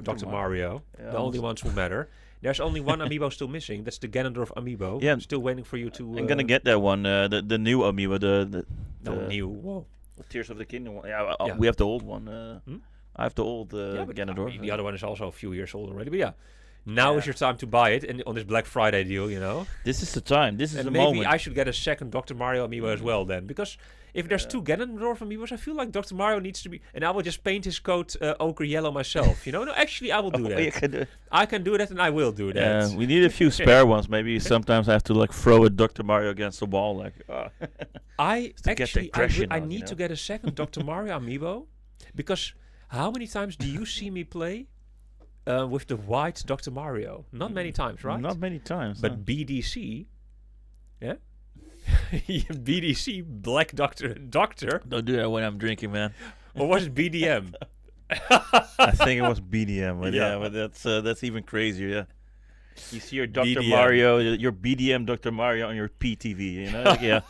Dr. Mario. Yeah, the only ones who matter. There's only one Amiibo still missing. That's the Ganondorf Amiibo. Yeah, I'm still waiting for you to. I'm gonna get that one. The new Amiibo. The new. Whoa. Tears of the Kingdom one. Yeah, we have the old one. I have the old Ganondorf. The other one is also a few years old already. But yeah. Now is your time to buy it, and on this Black Friday deal, This is the time. This is the maybe moment. I should get a second Dr. Mario amiibo as well then, because if there's 2 Ganondorf amiibos, I feel like Dr. Mario needs to be, and I will just paint his coat ochre yellow myself. No, actually, I will do that. You can do it. I can do that, and I will do that. We need a few spare ones. Maybe sometimes I have to throw a Dr. Mario against the wall, I need to get a second Dr. Mario amiibo, because how many times do you see me play? With the white Dr. Mario. Not many times, right? Not many times. But BDC, yeah? BDC, Black Doctor. Don't do that when I'm drinking, man. Or was it BDM? I think it was BDM. But but that's even crazier, yeah. You see your Dr. BDM. Mario, your BDM Dr. Mario on your PTV, yeah.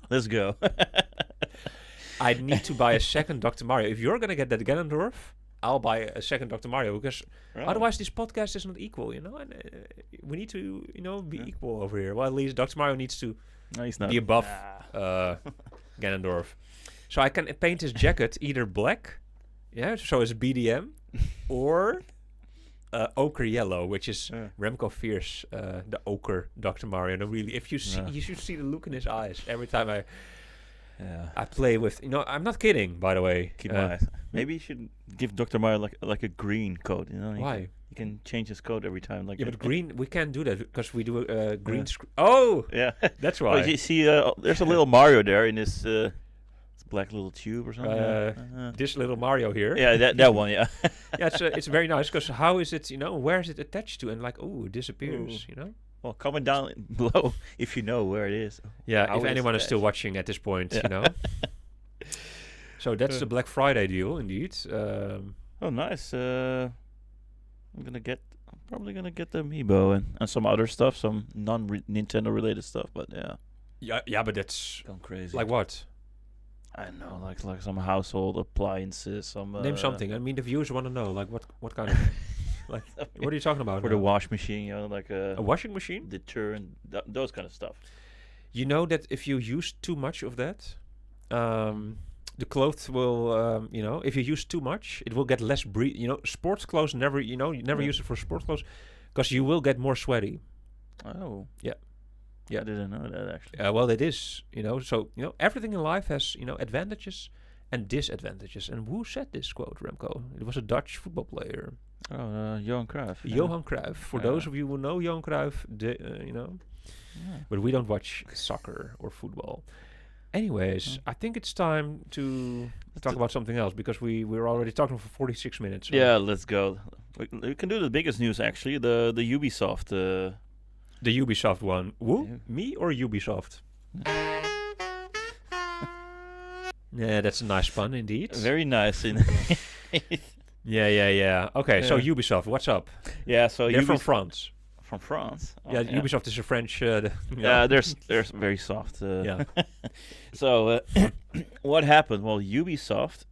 Let's go. I need to buy a second Dr. Mario. If you're going to get that Ganondorf, I'll buy a second Dr. Mario because otherwise this podcast is not equal, and we need to, be equal over here. Well, at least Dr. Mario needs to be above Ganondorf. So I can paint his jacket either black, so it's BDM, or ochre yellow, which is Remco fears the ochre Dr. Mario. No, really, if you see, you should see the look in his eyes every time I play with. I'm not kidding, by the way. Maybe you should give Dr. Mario like a green coat. Why? You can change his coat every time. But green, we can't do that because we do a green screen. Oh, yeah, that's why. Well, you see, there's a little Mario there in this black little tube or something. This little Mario here. Yeah, that one. Yeah. Yeah, it's very nice because how is it? Where is it attached to? And it disappears. Well, comment down below if you know where it is. Yeah, if anyone is still watching at this point, So that's the Black Friday deal, indeed. Oh, nice. I'm probably gonna get the Amiibo and some other stuff, some non-Nintendo related stuff. But yeah, but that's gone crazy. Like what? I don't know, like some household appliances. Some name something. I mean, the viewers want to know, like what kind of. Like, what are you talking about? For the wash machine, like a washing machine, deterrent, those kind of stuff. You know that if you use too much of that, the clothes will, if you use too much, it will get less sports clothes never, you never use it for sports clothes because you will get more sweaty. Oh, yeah. I didn't know that actually. Well, it is, So everything in life has advantages and disadvantages. And who said this quote, Remco? It was a Dutch football player. Oh, Johan Cruyff. Johan Cruyff. For those of you who know Johan Cruyff, but we don't watch soccer or football. Anyways, I think it's time to talk about something else because we're already talking for 46 minutes. So. Yeah, let's go. We can do the biggest news actually, the Ubisoft. The Ubisoft one. Who? Yeah. Me or Ubisoft? Yeah, that's a nice pun indeed. Very nice. Yeah. Okay, so Ubisoft, what's up? Yeah, so they're from France. From France? Oh, yeah, Ubisoft is a French... yeah, they're very soft. Yeah. So, what happened? Well, Ubisoft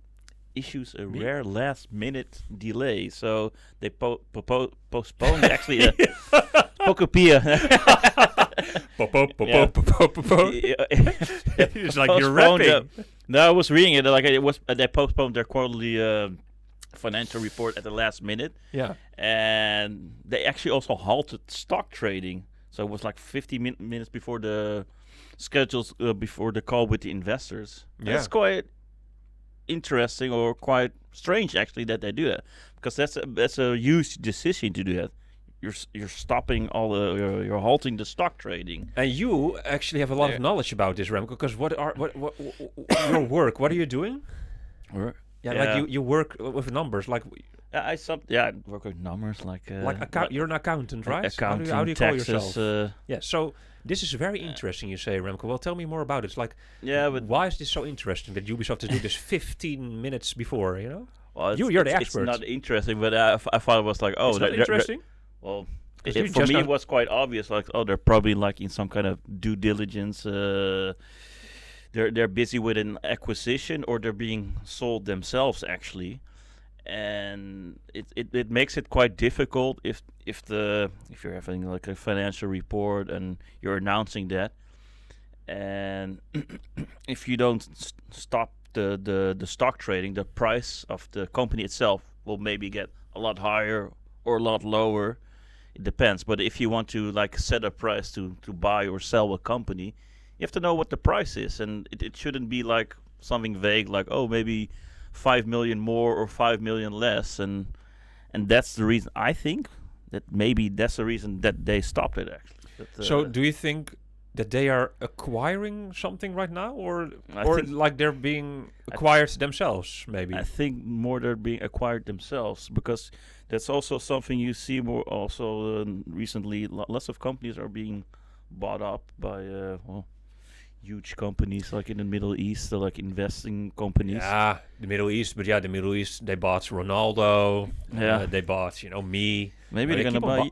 issues a rare last-minute delay. So, they postponed actually Pokopia. It's like you're rapping. No, I was reading it. Like it was, they postponed their quarterly financial report at the last minute. Yeah, and they actually also halted stock trading. So it was like 50 minutes before the schedules before the call with the investors. Yeah, that's quite interesting or quite strange actually that they do that because that's a huge decision to do that. You're stopping you're halting the stock trading. And you actually have a lot of knowledge about this, Remco, because what your work? What are you doing? Like you work with numbers, like. I work with numbers, like. You're an accountant, right? Accounting, how do you taxes, call yourself? Yeah. So this is very interesting. You say, Remco. Well, tell me more about it. It's like. Yeah, but why is this so interesting that Ubisoft to do this 15 minutes before? Well, you're the expert. It's not interesting, but I thought it was like, it's not interesting. Well, for me, it was quite obvious. Like, they're probably like in some kind of due diligence. They're busy with an acquisition, or they're being sold themselves, actually. And it makes it quite difficult if you're having like a financial report and you're announcing that, and if you don't stop the stock trading, the price of the company itself will maybe get a lot higher or a lot lower. It depends. But if you want to like set a price to buy or sell a company, you have to know what the price is, and it shouldn't be like something vague like, oh, maybe 5 million more or 5 million less, and that's the reason I think that maybe that's the reason that they stopped it actually. So do you think that they are acquiring something right now, or like they're being acquired themselves? Maybe I think more they're being acquired themselves, because that's also something you see more also recently. Lots of companies are being bought up by huge companies like in the Middle East, like investing companies. Yeah, the Middle East, but the Middle East, they bought Ronaldo. Yeah, they bought me. Maybe they're gonna buy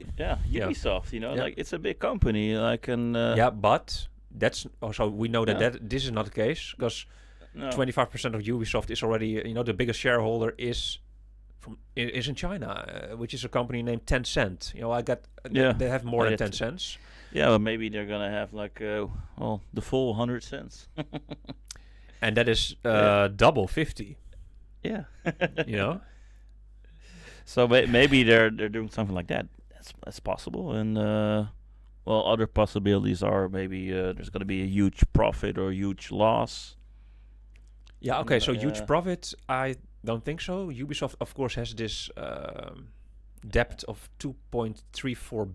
Ubisoft. Like it's a big company. Like but that's also we know that this is not the case, because 25% of Ubisoft is already the biggest shareholder is is in China, which is a company named Tencent. You know, they have more than 10 cents. Yeah, well, maybe they're gonna have like the full 100 cents. And that is double 50. Yeah. You know. So maybe they're doing something like that. That's possible. And other possibilities are maybe there's gonna be a huge profit or a huge loss. Yeah. Okay. So huge profit, I don't think so. Ubisoft, of course, has this debt of $2.34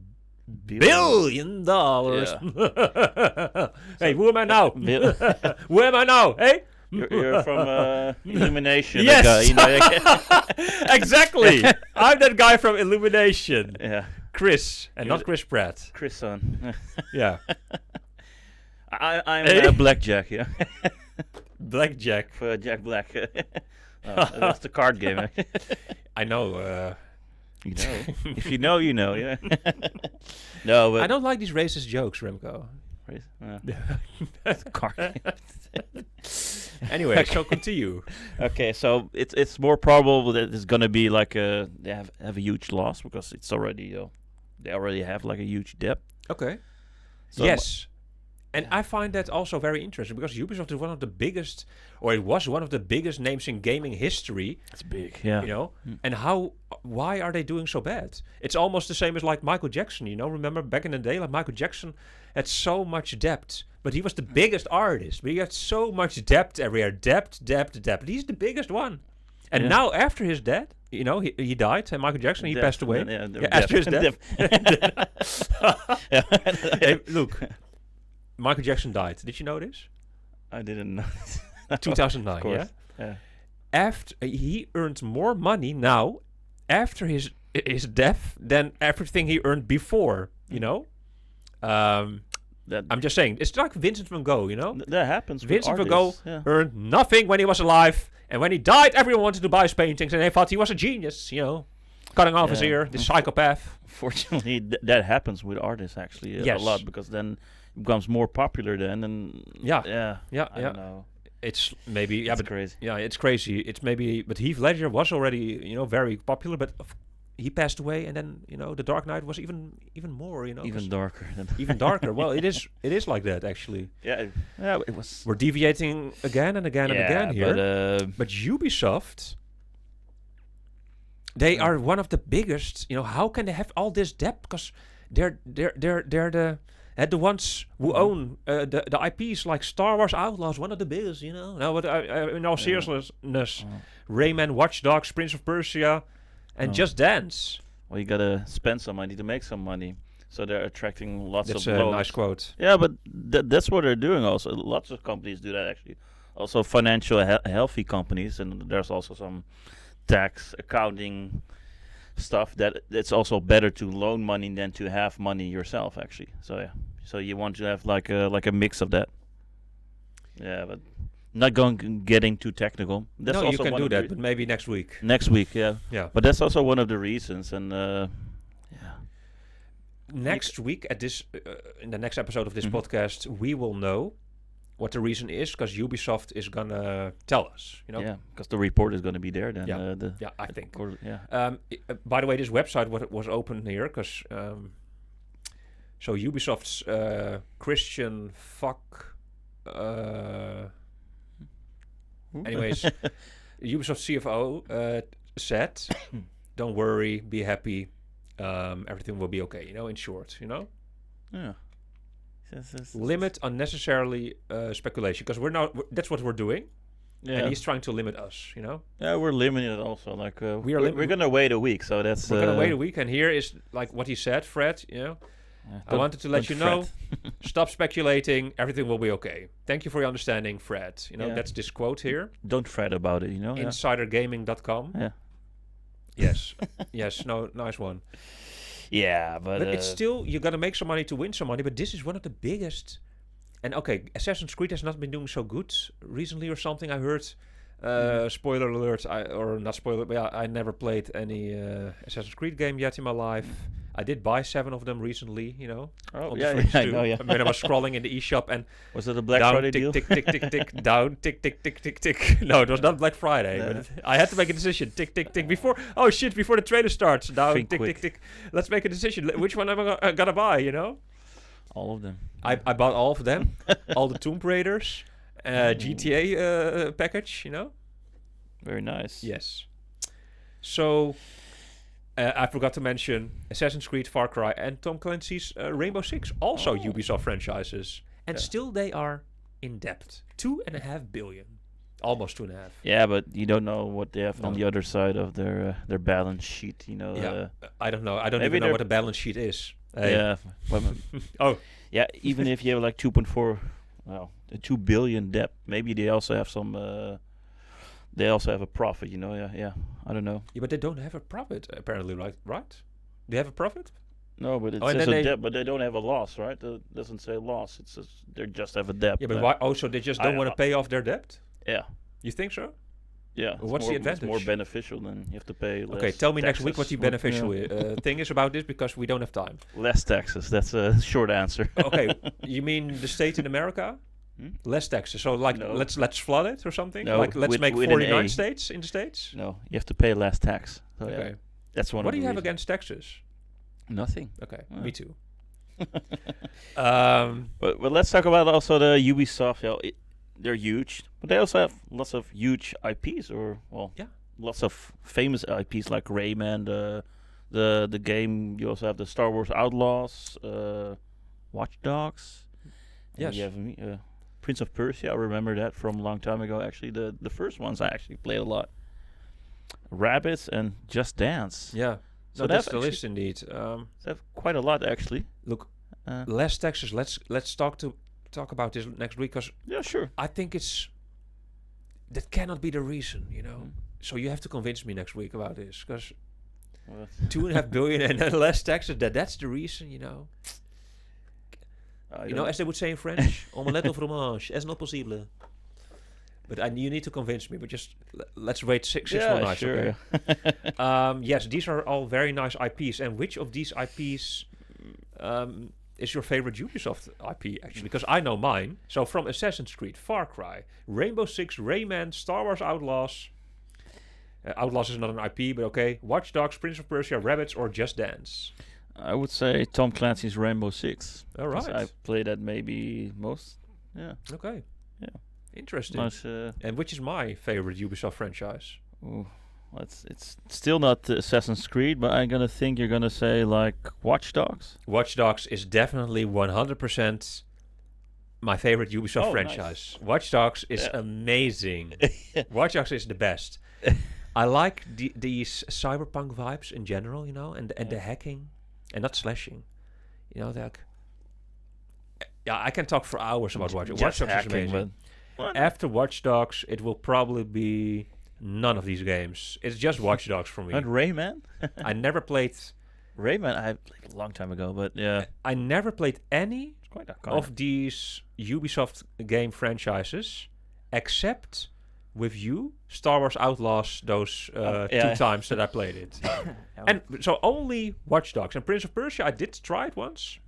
billion. Yeah. Hey, who am I now? Who am I now? Hey. You're from Illumination. Yes, guy, you know. Exactly. I'm that guy from Illumination. Yeah, Chris, and not Chris Pratt. Chris son. Yeah. I'm Blackjack. Yeah. Blackjack. For Jack Black. That's the card game. I know. You know. If you know, you know. Yeah. No, but I don't like these racist jokes, Remco. Card. Anyway, so continue. Okay, so it's more probable that it's gonna be like they have a huge loss because it's already they already have like a huge debt. Okay. So yes. And I find that also very interesting because Ubisoft is one of the biggest, or it was one of the biggest names in gaming history. It's big, yeah. You know, and why are they doing so bad? It's almost the same as like Michael Jackson. You know, remember back in the day, like Michael Jackson had so much debt, but he was the biggest artist. But he had so much debt everywhere, debt. He's the biggest one. And now after his death, you know, he died. And Michael Jackson, he passed away. After his death. Hey, look. Michael Jackson died. Did you know this? I didn't know. 2009, yeah. After he earned more money now after his death than everything he earned before. You know, I'm just saying it's like Vincent van Gogh. You know, that happens. Vincent van Gogh earned nothing when he was alive, and when he died, everyone wanted to buy his paintings, and they thought he was a genius. You know, cutting off his ear, this psychopath. Fortunately, that happens with artists actually a lot because then. Becomes more popular then, and I don't know. It's maybe it's crazy. Yeah, it's crazy. It's maybe, but Heath Ledger was already very popular, but he passed away, and then The Dark Knight was even more, even darker. Even darker. Well, it is like that actually. Yeah, it was. We're deviating again and again and again here, but Ubisoft. They are one of the biggest. How can they have all this debt? Because they're the ones who own the IPs like Star Wars Outlaws, one of the biggest, No, but in all seriousness, Rayman, Watch Dogs, Prince of Persia, and Just Dance. Well, you gotta spend some money to make some money, so they're attracting lots of. That's a nice quote. Yeah, but that's what they're doing. Also, lots of companies do that actually. Also, financial healthy companies, and there's also some tax accounting stuff that it's also better to loan money than to have money yourself actually. So you want to have like a mix of that. Yeah, but not getting too technical. That's no, also you can do that, but maybe next week. Next week, yeah. But that's also one of the reasons, and next week at this in the next episode of this podcast, we will know what the reason is, because Ubisoft is gonna tell us, Yeah, because the report is gonna be there then. I think. By the way, this website was open here because so Ubisoft's Christian fuck. Anyways, Ubisoft CFO said, "Don't worry, be happy. Everything will be okay." In short, Yeah. Limit unnecessarily speculation, because that's what we're doing, and he's trying to limit us. Yeah, we're limiting it also. Like we're gonna wait a week, so that's we're gonna wait a week, and here is like what he said, Fred. I wanted to let you know, stop speculating. Everything will be okay. Thank you for your understanding, Fred. That's this quote here. Don't fret about it. Insidergaming.com. Yeah. Yes. Yes. No. Nice one. Yeah, but it's still, you gotta make some money to win some money. But this is one of the biggest. And okay, Assassin's Creed has not been doing so good recently or something. I heard. Spoiler alert, or not spoiler, but I never played any Assassin's Creed game yet in my life. I did buy 7 of them recently, Oh, on yeah, the Switch yeah, I too. know, yeah. When I was scrolling in the eShop and Was it a Black down, Friday tick, deal? tick, tick, tick, tick, down, tick, tick, tick, tick, tick. No, it was not Black Friday. No. But I had to make a decision. Tick, tick, tick. Before the trailer starts. Down, Think tick, quick. tick, tick. Let's make a decision. Which one am I gonna buy, All of them. I bought all of them. All the Tomb Raiders. GTA package, Very nice. Yes. So, I forgot to mention Assassin's Creed, Far Cry, and Tom Clancy's Rainbow Six, also Ubisoft franchises. And still they are in debt. 2.5 billion. Almost 2.5. Yeah, but you don't know what they have on the other side of their balance sheet, Yeah, I don't know. I don't maybe even know what a balance sheet is. Yeah. Oh. Yeah, even if you have like 2.4, well, 2 billion debt, maybe they also have some... they also have a profit, Yeah, I don't know. Yeah, but they don't have a profit, apparently, right? They have a profit? No, but it and says then a debt, but they don't have a loss, right? It doesn't say loss. It says they just have a debt. Yeah, but why? Oh, so they just don't want to pay off their debt? Yeah. You think so? Yeah. What's the advantage? It's more beneficial than you have to pay less. Okay, tell me next taxes. week what the beneficial thing is about this, because we don't have time. Less taxes. That's a short answer. Okay, you mean the state in America? Less taxes. So let's flood it or something. No, let's make with 49 states in the States. No, you have to pay less tax. So Okay. yeah, that's one. What of do the you have reasons. against taxes? Nothing. Okay, Yeah. me too. But let's talk about also the Ubisoft. They're huge, but they also have lots of huge IPs, lots of famous IPs like Rayman, the game. You also have the Star Wars Outlaws, Watch Dogs. Yes. And you have Prince of Persia. I remember that from a long time ago. Actually, the first ones I actually played a lot. Rabbids and Just Dance. Yeah. So No, that's the actually- list indeed. They have quite a lot actually. Look, less taxes. Let's talk about this next week, because Yeah, sure. I think that cannot be the reason, So you have to convince me next week about this, because Well, 2.5 billion and then less taxes. That's the reason, I You know, don't- as they would say in French, omelette au fromage, est not possible. But you need to convince me. But just let's wait six more nights. sure. Okay. Yes, these are all very nice IPs. And which of these IPs is your favorite Ubisoft IP, actually? Because I know mine. So from Assassin's Creed, Far Cry, Rainbow Six, Rayman, Star Wars Outlaws. Outlaws is not an IP, but okay. Watch Dogs, Prince of Persia, Rabbids, or Just Dance. I would say Tom Clancy's Rainbow Six. All right. 'Cause I played that maybe most. Yeah. Okay. Yeah. Interesting. Nice, And which is my favorite Ubisoft franchise? well, it's still not Assassin's Creed, but I'm gonna think you're gonna say like Watch Dogs. Watch Dogs is definitely 100% my favorite Ubisoft Oh, franchise. Watch Dogs is amazing. Watch Dogs is the best. I like these cyberpunk vibes in general, and the hacking and not slashing. Like, I can talk for hours about Watch Dogs. Watch Dogs is amazing. After Watch Dogs, it will probably be none of these games. It's just Watch Dogs for me. And Rayman. I never played. Rayman I played a long time ago, but yeah, I never played any it's quite of these Ubisoft game franchises, except with you, Star Wars Outlaws, those 2 times that I played it. And so only Watch Dogs. And Prince of Persia, I did try it once.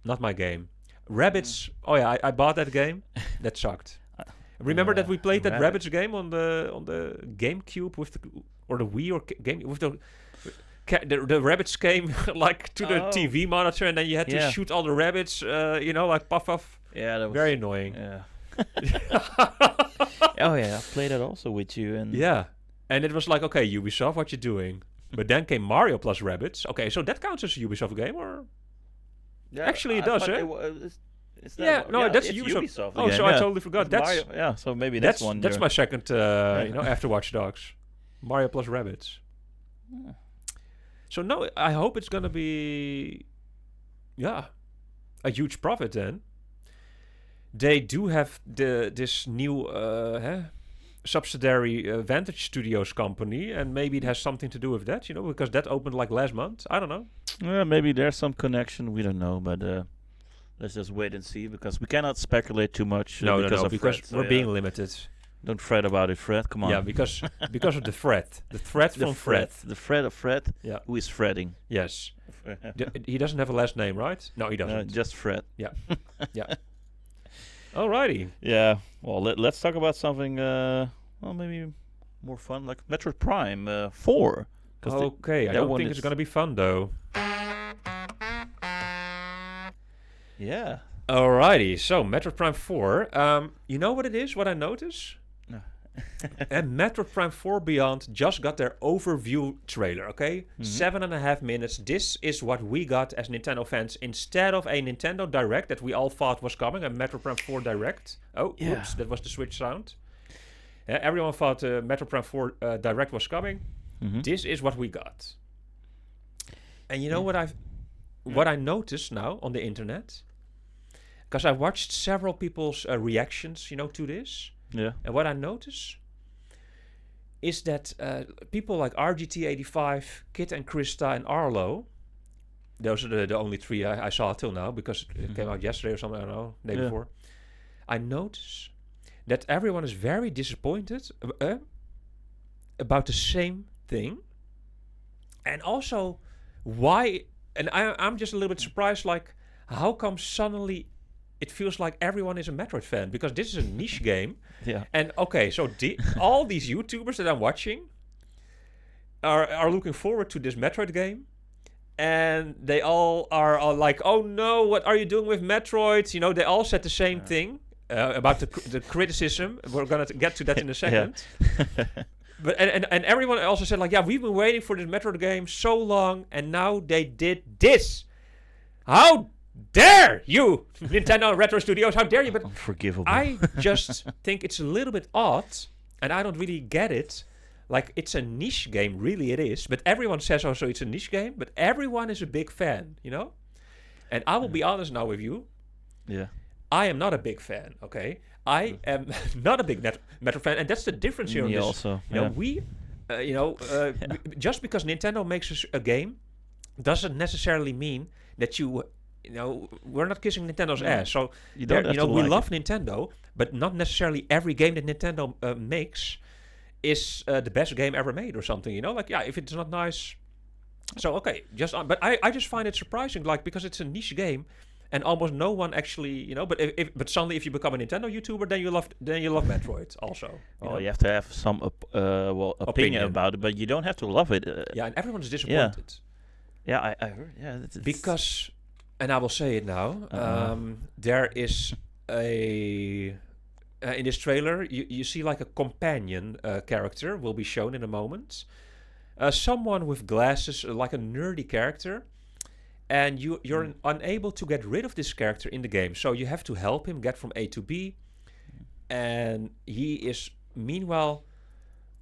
Not my game. Rabbids, I bought that game. That sucked. Remember that we played that Rabbids game on the GameCube with the Wii or game with the rabbits came like to the TV monitor, and then you had to shoot all the rabbits, like puff. Yeah, that was very annoying. Yeah. I played it also with you, and and it was like, okay, Ubisoft, what you doing? But then came Mario plus Rabbids. Okay, so that counts as a Ubisoft game, or actually it does, eh? That's Ubisoft. Oh, again, so I totally forgot. That's Mario, so maybe that's one. That's my second, after Watch Dogs, Mario plus Rabbids. Yeah. So no, I hope it's gonna be, a huge profit then. They do have this new subsidiary Vantage Studios company, and maybe it has something to do with that, because that opened like last month. I don't know. Maybe there's some connection. We don't know, but let's just wait and see, because we cannot speculate too much. No, because because we're being limited. Don't fret about it, Fred. Come on. Yeah, because of the threat. The threat from Fred. The threat of Fred. Yeah. Who is fretting? Yes. He doesn't have a last name, right? No, he doesn't. Just Fred. Yeah. Yeah. Alrighty. Yeah. Well, let's talk about something. Maybe more fun, like Metroid Prime 4. Okay, I don't think it's gonna be fun though. Yeah. Alrighty, so Metroid Prime 4. You know what it is? What I notice? No. And Metroid Prime 4 Beyond just got their overview trailer, okay? 7.5 minutes. This is what we got as Nintendo fans instead of a Nintendo Direct that we all thought was coming, a Metroid Prime 4 Direct. Oh, yeah. Oops, that was the Switch sound. Everyone thought Metroid Prime 4 Direct was coming. This is what we got. And you know what I noticed now on the internet? Because I watched several people's reactions, to this. Yeah. And what I notice is that people like RGT85, Kit and Krista, and Arlo, those are the only three I saw till now, because it came out yesterday or something, I don't know, day before. I notice that everyone is very disappointed about the same thing. And also, why... And I'm just a little bit surprised, like, how come suddenly it feels like everyone is a Metroid fan? Because this is a niche game. Yeah. And, okay, so all these YouTubers that I'm watching are looking forward to this Metroid game. And they all are like, oh no, what are you doing with Metroid? They all said the same thing about the criticism. We're going to get to that in a second. But and everyone also said, like, yeah, we've been waiting for this Metroid game so long, and now they did this. How dare you, Nintendo Retro Studios? How dare you? But unforgivable. I just think it's a little bit odd, and I don't really get it. Like, it's a niche game, really it is. But everyone says also it's a niche game, but everyone is a big fan, And I will be honest now with you. Yeah. I am not a big fan, okay? I am not a big Metroid fan, and that's the difference here. Me on this. Also. We, just because Nintendo makes a game, doesn't necessarily mean that we're not kissing Nintendo's ass. So you don't have to we like love it. Nintendo, but not necessarily every game that Nintendo makes is the best game ever made or something. Like, yeah, if it's not nice. So okay, but I just find it surprising, like, because it's a niche game. And almost no one actually, but suddenly if you become a Nintendo YouTuber, then you love Metroid also. You have to have some opinion about it, but you don't have to love it. And everyone's disappointed. Yeah, I heard. Yeah, because, and I will say it now. There is in this trailer you see like a companion character will be shown in a moment. Someone with glasses, like a nerdy character. And you're unable to get rid of this character in the game. So you have to help him get from A to B. And he is, meanwhile,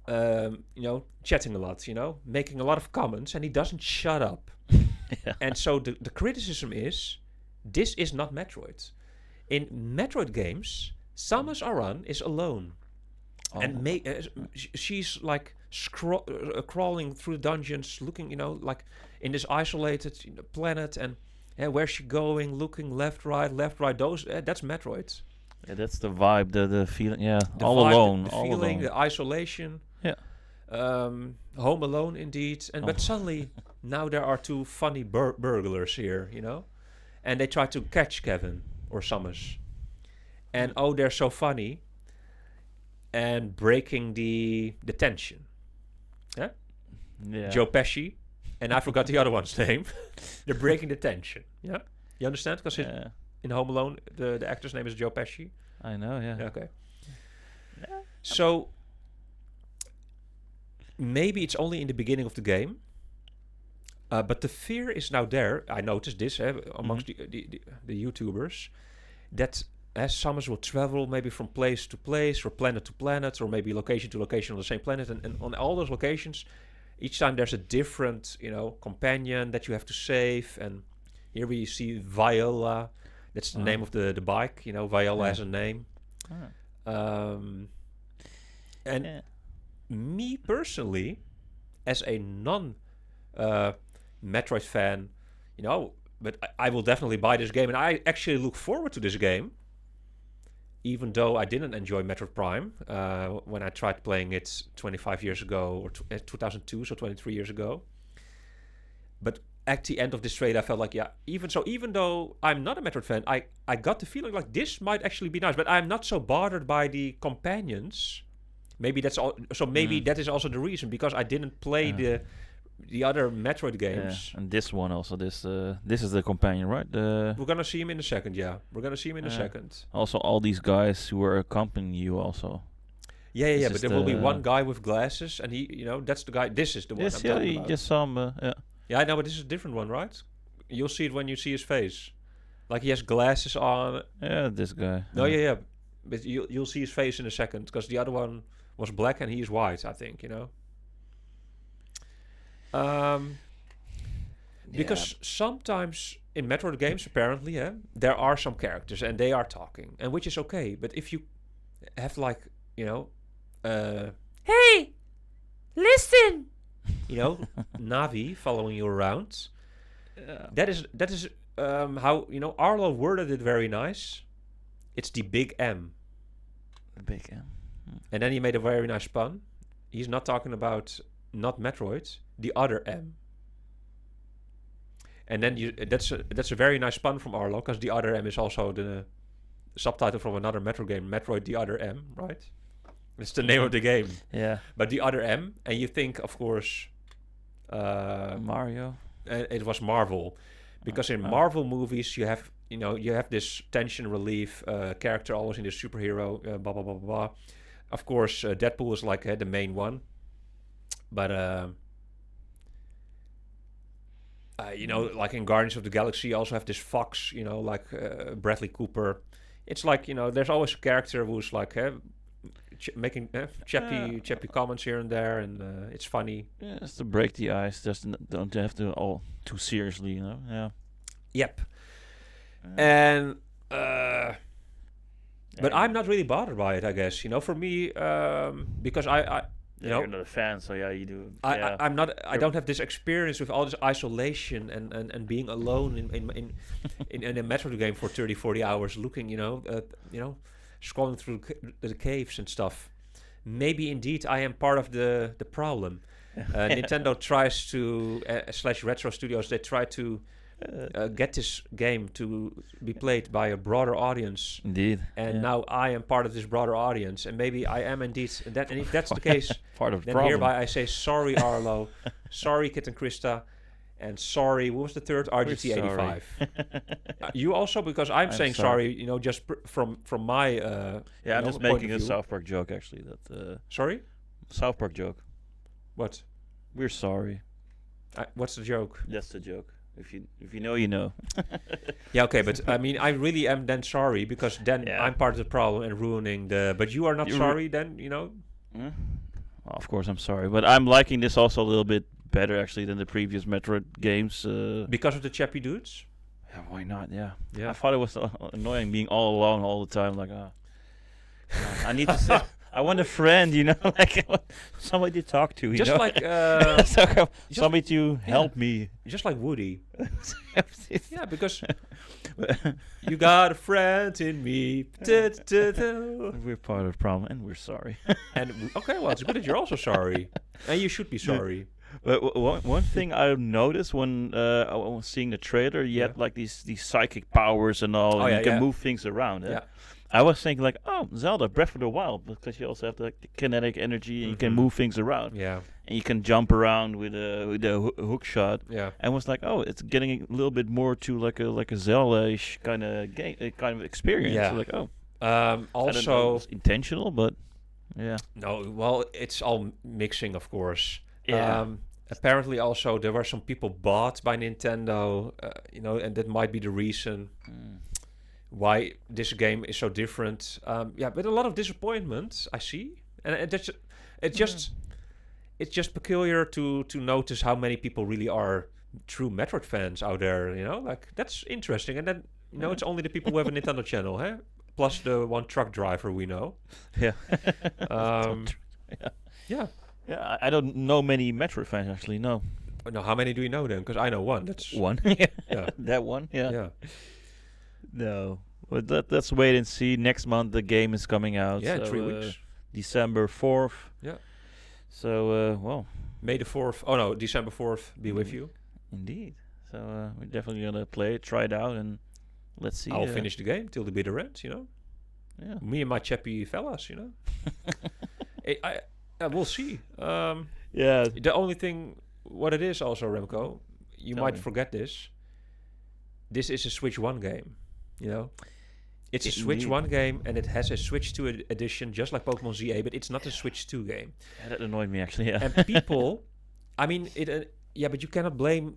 chatting a lot, making a lot of comments. And he doesn't shut up. And so the criticism is, this is not Metroid. In Metroid games, Samus Aran is alone. And she's like crawling through the dungeons, looking, like in this isolated planet, and where's she going? Looking left, right. Those that's Metroid. Yeah, that's the vibe, the feeling. Yeah, the all vibe, alone, the all feeling, alone. the isolation. Yeah. Home Alone, indeed. And but suddenly now there are two funny burglars here, and they try to catch Kevin or Samus, and they're so funny. And breaking the tension. Yeah? Joe Pesci. And I forgot the other one's name. They're breaking the tension. Yeah? You understand? Because in Home Alone, the actor's name is Joe Pesci. I know, yeah. Okay. Yeah. So, maybe it's only in the beginning of the game. But the fear is now there. I noticed this amongst the YouTubers. That... As Samus will travel maybe from place to place or planet to planet or maybe location to location on the same planet. And on all those locations, each time there's a different, companion that you have to save. And here we see Viola. That's the name of the bike. Viola has a name. Me personally, as a non-Metroid fan, but I will definitely buy this game. And I actually look forward to this game. even though I didn't enjoy Metroid Prime when I tried playing it 25 years ago, or 2002, so 23 years ago. But at the end of this trade, I felt like, even though I'm not a Metroid fan, I got the feeling like this might actually be nice. But I'm not so bothered by the companions. Maybe that's all. So maybe that is also the reason, because I didn't play the other Metroid games. Yeah. And this one also, this is the companion, right? We're gonna see him in a second. Yeah, we're gonna see him in a second. Also, all these guys who are accompanying you also. Yeah. But there will be one guy with glasses, and he, that's the guy. This is the one. Yes, you just saw him. Yeah, I know, but this is a different one, right? You'll see it when you see his face. Like he has glasses on. Yeah, this guy. No, yeah. But you'll see his face in a second, because the other one was black and he is white, I think, Because sometimes in Metroid games, apparently, there are some characters and they are talking, and which is okay. But if you have hey, listen, Navi following you around, that is how Arlo worded it very nice. It's the big M. The big M. And then he made a very nice pun. He's not talking about not Metroid, the other M. And then that's a very nice pun from Arlo, because the other M is also the subtitle from another Metroid game, Metroid the Other M, right? It's the name of the game. Yeah. But the other M, and you think, of course, Mario. It was Marvel, because in Marvel movies you have this tension relief character, always in the superhero, blah blah blah blah. Of course, Deadpool is like the main one, but like in Guardians of the Galaxy, you also have this Fox, like Bradley Cooper. It's like there's always a character who's like making chappy comments here and there, and it's funny. Yeah, it's to break the ice. Just don't have to all too seriously, Yeah. Yep. And but I'm not really bothered by it, I guess. For me, because you're not a fan, so you do. I'm not. I don't have this experience with all this isolation and being alone in a Metroid game for 30, 40 hours, looking, scrolling through the caves and stuff. Maybe indeed I am part of the problem. Nintendo tries to / Retro Studios. They try to get this game to be played by a broader audience. Indeed. And now I am part of this broader audience, and maybe I am indeed. And if that's the case, part of the then problem. Hereby I say sorry, Arlo, sorry, Kit and Krista, and sorry. What was the third? RGT85. You also, because I'm saying sorry. Just from my. I'm just making a South Park joke, actually. That. Sorry. South Park joke. What? We're sorry. What's the joke? That's the joke. If you know, you know. Yeah, okay, but I mean, I really am then sorry, because then I'm part of the problem and ruining the. But you are not sorry, then Well, of course, I'm sorry, but I'm liking this also a little bit better actually than the previous Metroid games. Because of the chappy dudes. Yeah, why not? Yeah. I thought it was annoying being all alone all the time. Like, I need to sit. I want a friend, like somebody to talk to. Just like somebody to help me. Just like Woody. Yeah, because you got a friend in me. We're part of the problem, and we're sorry. And okay, well, it's good that you're also sorry, and you should be sorry. But one thing I noticed when I was seeing the trailer, you had like these psychic powers and all, and you can move things around. Yeah. I was thinking like, oh, Zelda, Breath of the Wild, because you also have the kinetic energy and you can move things around. Yeah. And you can jump around with a hook shot. Yeah. And was like, oh, it's getting a little bit more to like a Zelda-ish kind of game, kind of experience. Yeah. So like, oh. Also, it's intentional, but yeah. No, well, it's all mixing, of course. Yeah. Apparently, also there were some people bought by Nintendo, and that might be the reason. Why this game is so different. But a lot of disappointment I see, and it's just peculiar to notice how many people really are true Metroid fans out there. Like that's interesting. And then it's only the people who have a Nintendo channel, plus the one truck driver we know. Yeah. Yeah. Yeah. I don't know many Metroid fans actually. No. No, how many do you know then? Because I know one. That's one. Yeah. That one. Yeah. Yeah. No, Well, let's wait and see. Next month the game is coming out. Yeah, so, 3 weeks. December 4th. Yeah. So, well. May the 4th. Oh no, December 4th be with you. Indeed. So we're definitely gonna play it, try it out, and let's see. I'll finish the game till the bitter end. Yeah. Me and my chappy fellas. We'll see. Yeah. The only thing, what it is also, Remco, you might forget this. This is a Switch 1 game. It's a Switch 1 game, and it has a Switch 2 edition, just like Pokemon ZA, but it's not a Switch 2 game. Yeah, that annoyed me actually. Yeah. And people, I mean, but you cannot blame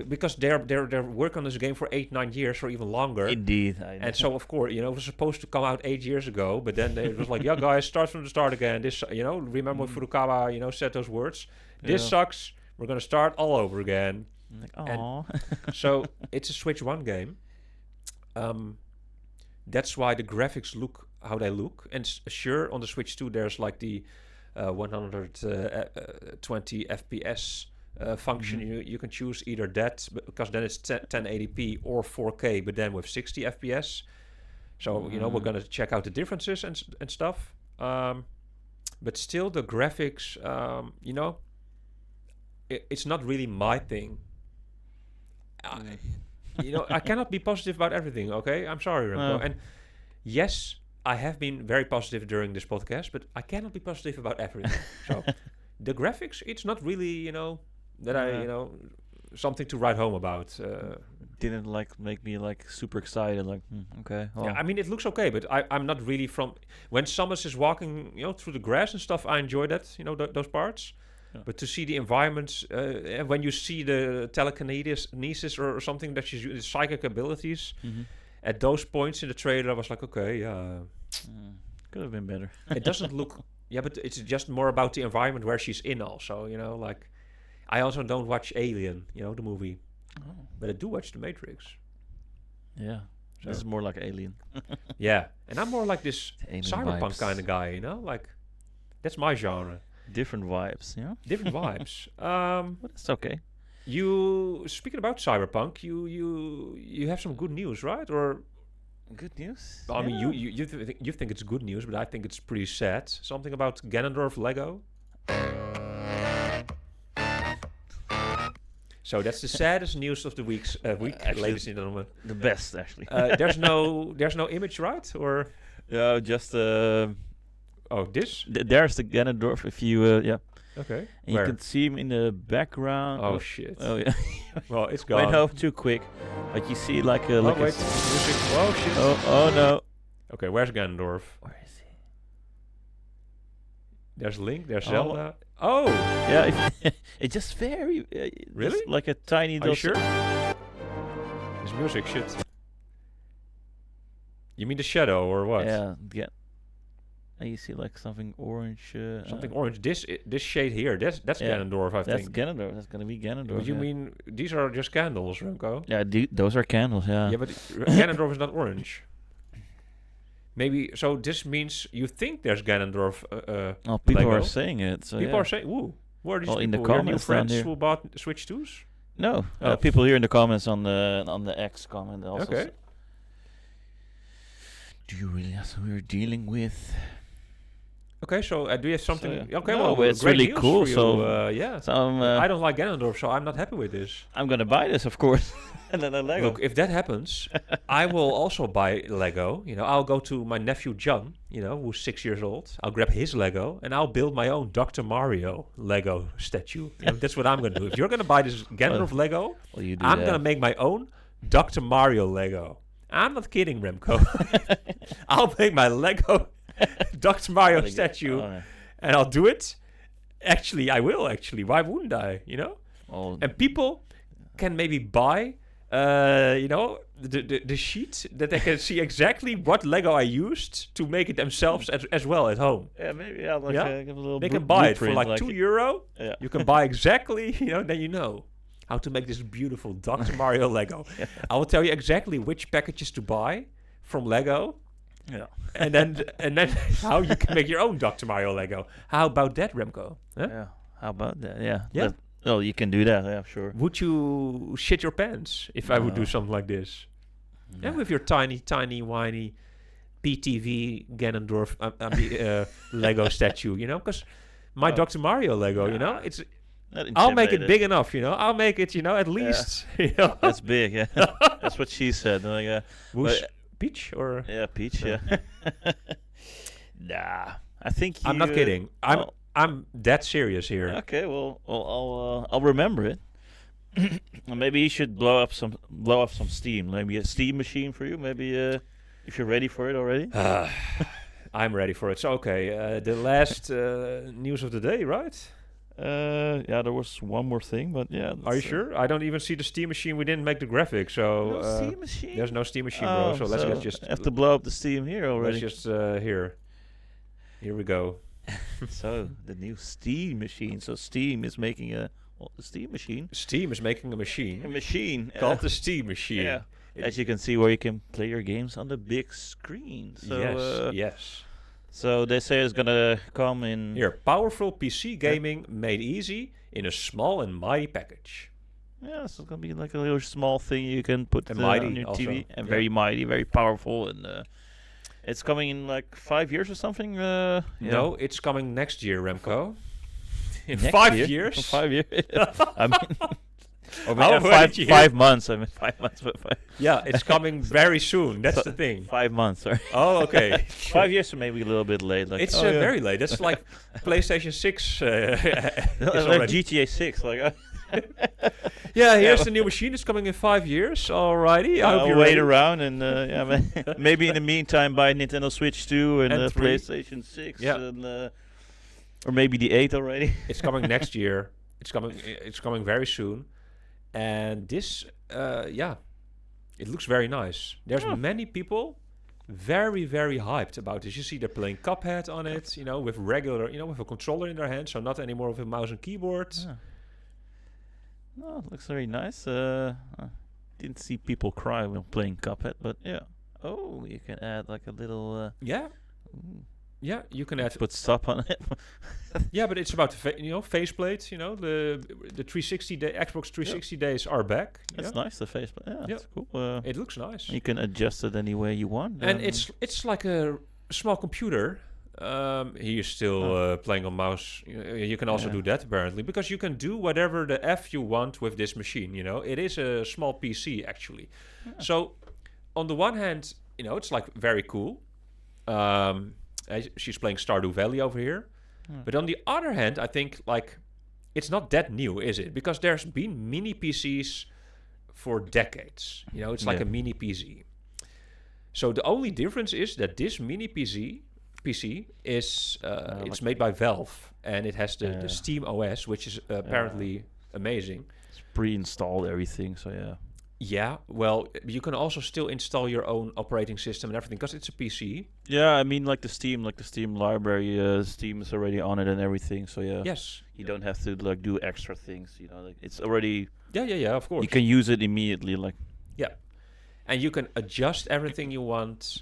because they're working on this game for 8-9 years or even longer. Indeed. And so of course, it was supposed to come out 8 years ago, but then it was like, yeah, guys, start from the start again. This, remember when Furukawa, said those words. This sucks. We're gonna start all over again. So it's a Switch 1 game. That's why the graphics look how they look. And sure, on the Switch 2, there's like the 120 FPS function. You can choose either that, because then it's 1080p or 4K, but then with 60 FPS. So, we're going to check out the differences and stuff. But still, the graphics, it's not really my thing. I cannot be positive about everything, okay? I'm sorry, Remco. And yes, I have been very positive during this podcast, but I cannot be positive about everything. So the graphics, it's not really, something to write home about. Didn't make me super excited. Okay. Yeah, I mean, it looks okay, but I'm not really when Samus is walking, through the grass and stuff, I enjoy that, those parts. Yeah. But to see the environments, when you see the telekinesis or something that she's using, psychic abilities, at those points in the trailer, I was like, okay, could have been better. It doesn't look, but it's just more about the environment where she's in also, I also don't watch Alien, the movie, but I do watch The Matrix. Yeah, so. This is more like Alien. Yeah, and I'm more like this cyberpunk kind of guy, that's my genre. Different vibes, Different vibes. But it's okay. Speaking about cyberpunk, you have some good news, right? Or good news? I mean, you think it's good news, but I think it's pretty sad. Something about Ganondorf Lego. So that's the saddest news of the week, actually, ladies and gentlemen. The best, actually. There's no image, right? Or just this? There's the Ganondorf. If you okay. And you can see him in the background. Oh shit. Oh yeah. Well, it's gone. Went off too quick. But you see wait. Oh shit. Oh no. Okay, where's Ganondorf? Where is he? There's Link. There's Zelda. Oh. Yeah. It's just very. Really? Like a tiny. Are you sure? His music shit. You mean the shadow or what? Yeah. And you see something orange. Something orange. This shade here. That's Ganondorf, I think. That's Ganondorf. That's gonna be Ganondorf. What you mean? These are just candles, Remco. Yeah, those are candles. Yeah. Yeah, but Ganondorf is not orange. Maybe. So this means you think there's Ganondorf. People Lego. are saying it. So people are saying, "Ooh, where are these people? In the comments, your new friends who bought Switch 2s?" No, people here in the comments on the X comment also. Okay. Do you realize who we're dealing with? Okay, so do you have something? So, okay, well, it's really cool. So yeah, so I don't like Ganondorf, so I'm not happy with this. I'm gonna buy this, of course, and then a Lego. Look, if that happens, I will also buy Lego. I'll go to my nephew John, who's 6 years old. I'll grab his Lego and I'll build my own Dr. Mario Lego statue. That's what I'm gonna do. If you're gonna buy this Ganondorf Lego, I'm gonna make my own Dr. Mario Lego. I'm not kidding, Remco. I'll make my Lego Dr. Mario statue, and I'll do it. Actually, I will. Actually, why wouldn't I? And people can maybe buy, the sheet that they can see exactly what Lego I used to make it themselves as well at home. Yeah, maybe I'll give a little. They can buy it for like €2. Yeah. You can buy exactly, then how to make this beautiful Dr. Mario Lego. Yeah. I will tell you exactly which packages to buy from Lego. Yeah. And then how you can make your own Dr. Mario Lego. How about that, Remco? Huh? Yeah. How about that? Yeah. Yeah. You can do that. Yeah, sure. Would you shit your pants if I would do something like this? And with your tiny, whiny PTV Ganondorf Lego statue, because my Dr. Mario Lego, it's. I'll make it big enough, I'll make it, at least. That's big, yeah. That's what she said. Like, Peach or? Yeah, Peach. Yeah. Nah, I think I'm not kidding. I'm that serious here. Okay, well, I'll remember it. Maybe you should blow up some steam. Maybe a steam machine for you. Maybe if you're ready for it already. I'm ready for it. So okay, the last news of the day, right? Yeah, there was one more thing, but yeah. Are you sure? I don't even see the steam machine. We didn't make the graphic, so no steam machine. There's no steam machine, bro. So let's just have to blow up the steam here already. Let's just here we go. So the new steam machine. So Steam is making the steam machine. Steam is making a machine. A machine called the Steam Machine. Yeah. As you can see, where you can play your games on the big screen. So, yes. So they say it's gonna come in here. Powerful PC gaming made easy in a small and mighty package. Yeah, so it's gonna be like a little small thing you can put on your also. TV, and very mighty, very powerful, and it's coming in like 5 years or something. No, it's coming next year, Remco. In next 5 year? years. 5 years. I mean. Or 5 months. I mean, 5 months. But yeah, it's coming very soon. That's the thing. 5 months. Sorry. Oh, okay. 5 years, or maybe a little bit late. Like, it's very late. That's like PlayStation 6. Like GTA 6. Like. Yeah, here's the new machine. It's coming in 5 years. Alrighty. I hope you wait around and maybe in the meantime buy Nintendo Switch 2 and PlayStation 6 and or maybe the 8 already. It's coming next year. It's coming very soon. And this, it looks very nice. There's many people very, very hyped about this. You see they're playing Cuphead on it, with regular, with a controller in their hand, so not anymore with a mouse and keyboard. Yeah. No, it looks very nice. Didn't see people cry when playing Cuphead, but yeah. Oh, you can add like a little... Yeah, you can add... Put stuff on it. Yeah, but it's about the faceplate. The 360 Xbox 360 days are back. That's nice. The faceplate. Yeah, that's cool. It looks nice. You can adjust it any way you want. And it's like a small computer. Here you're still playing on mouse. You can also do that apparently, because you can do whatever the F you want with this machine. It is a small PC actually. Yeah. So on the one hand, it's like very cool. She's playing Stardew Valley over here. But on the other hand, I think like it's not that new, is it? Because there's been mini PCs for decades. It's like a mini PC. So the only difference is that this mini PC is it's made by Valve, and it has the Steam OS, which is apparently amazing. It's pre-installed everything, so yeah. Yeah, well, you can also still install your own operating system and everything because it's a PC. Yeah, I mean, like the Steam library, Steam is already on it and everything. So yeah, yes, you don't have to like do extra things. Like it's already. Yeah, of course. You can use it immediately, like. Yeah, and you can adjust everything you want.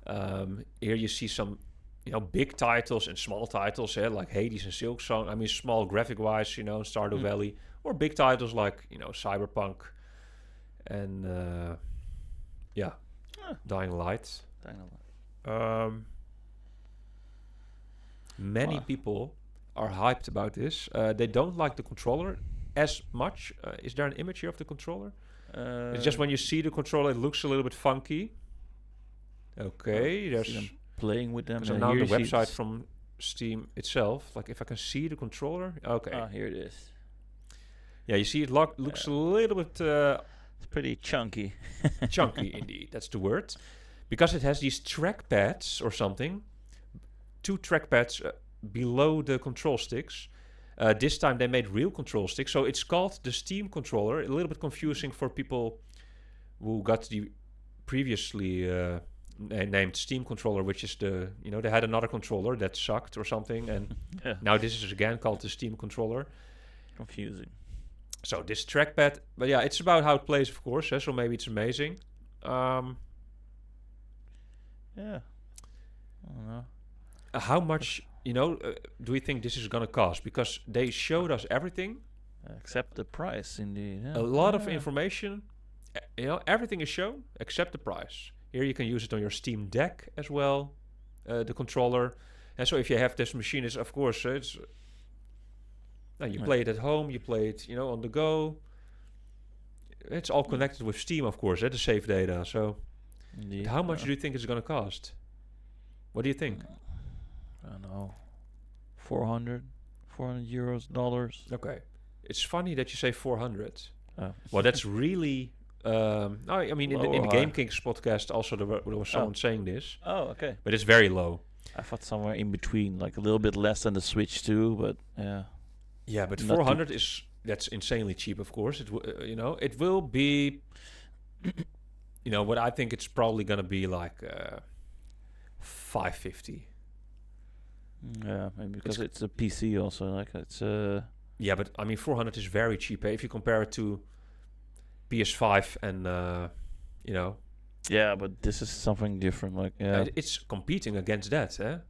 Here you see some, big titles and small titles, like Hades and Silksong. I mean, small graphic-wise, Stardew Valley, or big titles like Cyberpunk. And Dying Light. Many people are hyped about this. They don't like the controller as much. Is there an image here of the controller? It's just when you see the controller, it looks a little bit funky. Okay, there's playing with them. So now the website from Steam itself. Like if I can see the controller. Okay. Here it is. Yeah, you see it looks a little bit. It's pretty chunky. Chunky, indeed. That's the word. Because it has these trackpads or something. 2 trackpads below the control sticks. This time they made real control sticks. So it's called the Steam controller. A little bit confusing for people who got the previously named Steam controller, which is the, they had another controller that sucked or something. And now this is again called the Steam controller. Confusing. So this trackpad, but yeah, it's about how it plays, of course. So maybe it's amazing. Yeah. I don't know. How much, do we think this is gonna cost? Because they showed us everything, except the price, indeed. Yeah. A lot of information, everything is shown except the price. Here you can use it on your Steam Deck as well, the controller. And so if you have this machine, it's of course it's. You play it at home. You play it, on the go. It's all connected with Steam, of course, the save data. So, how much do you think it's going to cost? What do you think? I don't know. 400 euros, dollars. Okay. It's funny that you say 400. Well, that's really... in the Game Kings podcast also there was someone saying this. Oh, okay. But it's very low. I thought somewhere in between, like a little bit less than the Switch too, but yeah. Yeah, but 400 that's insanely cheap, of course. It it will be... what I think it's probably going to be like 550. Yeah, maybe because it's a PC also. Like it's Yeah, but 400 is very cheap. If you compare it to PS5 and Yeah, but this is something different. Like it's competing against that.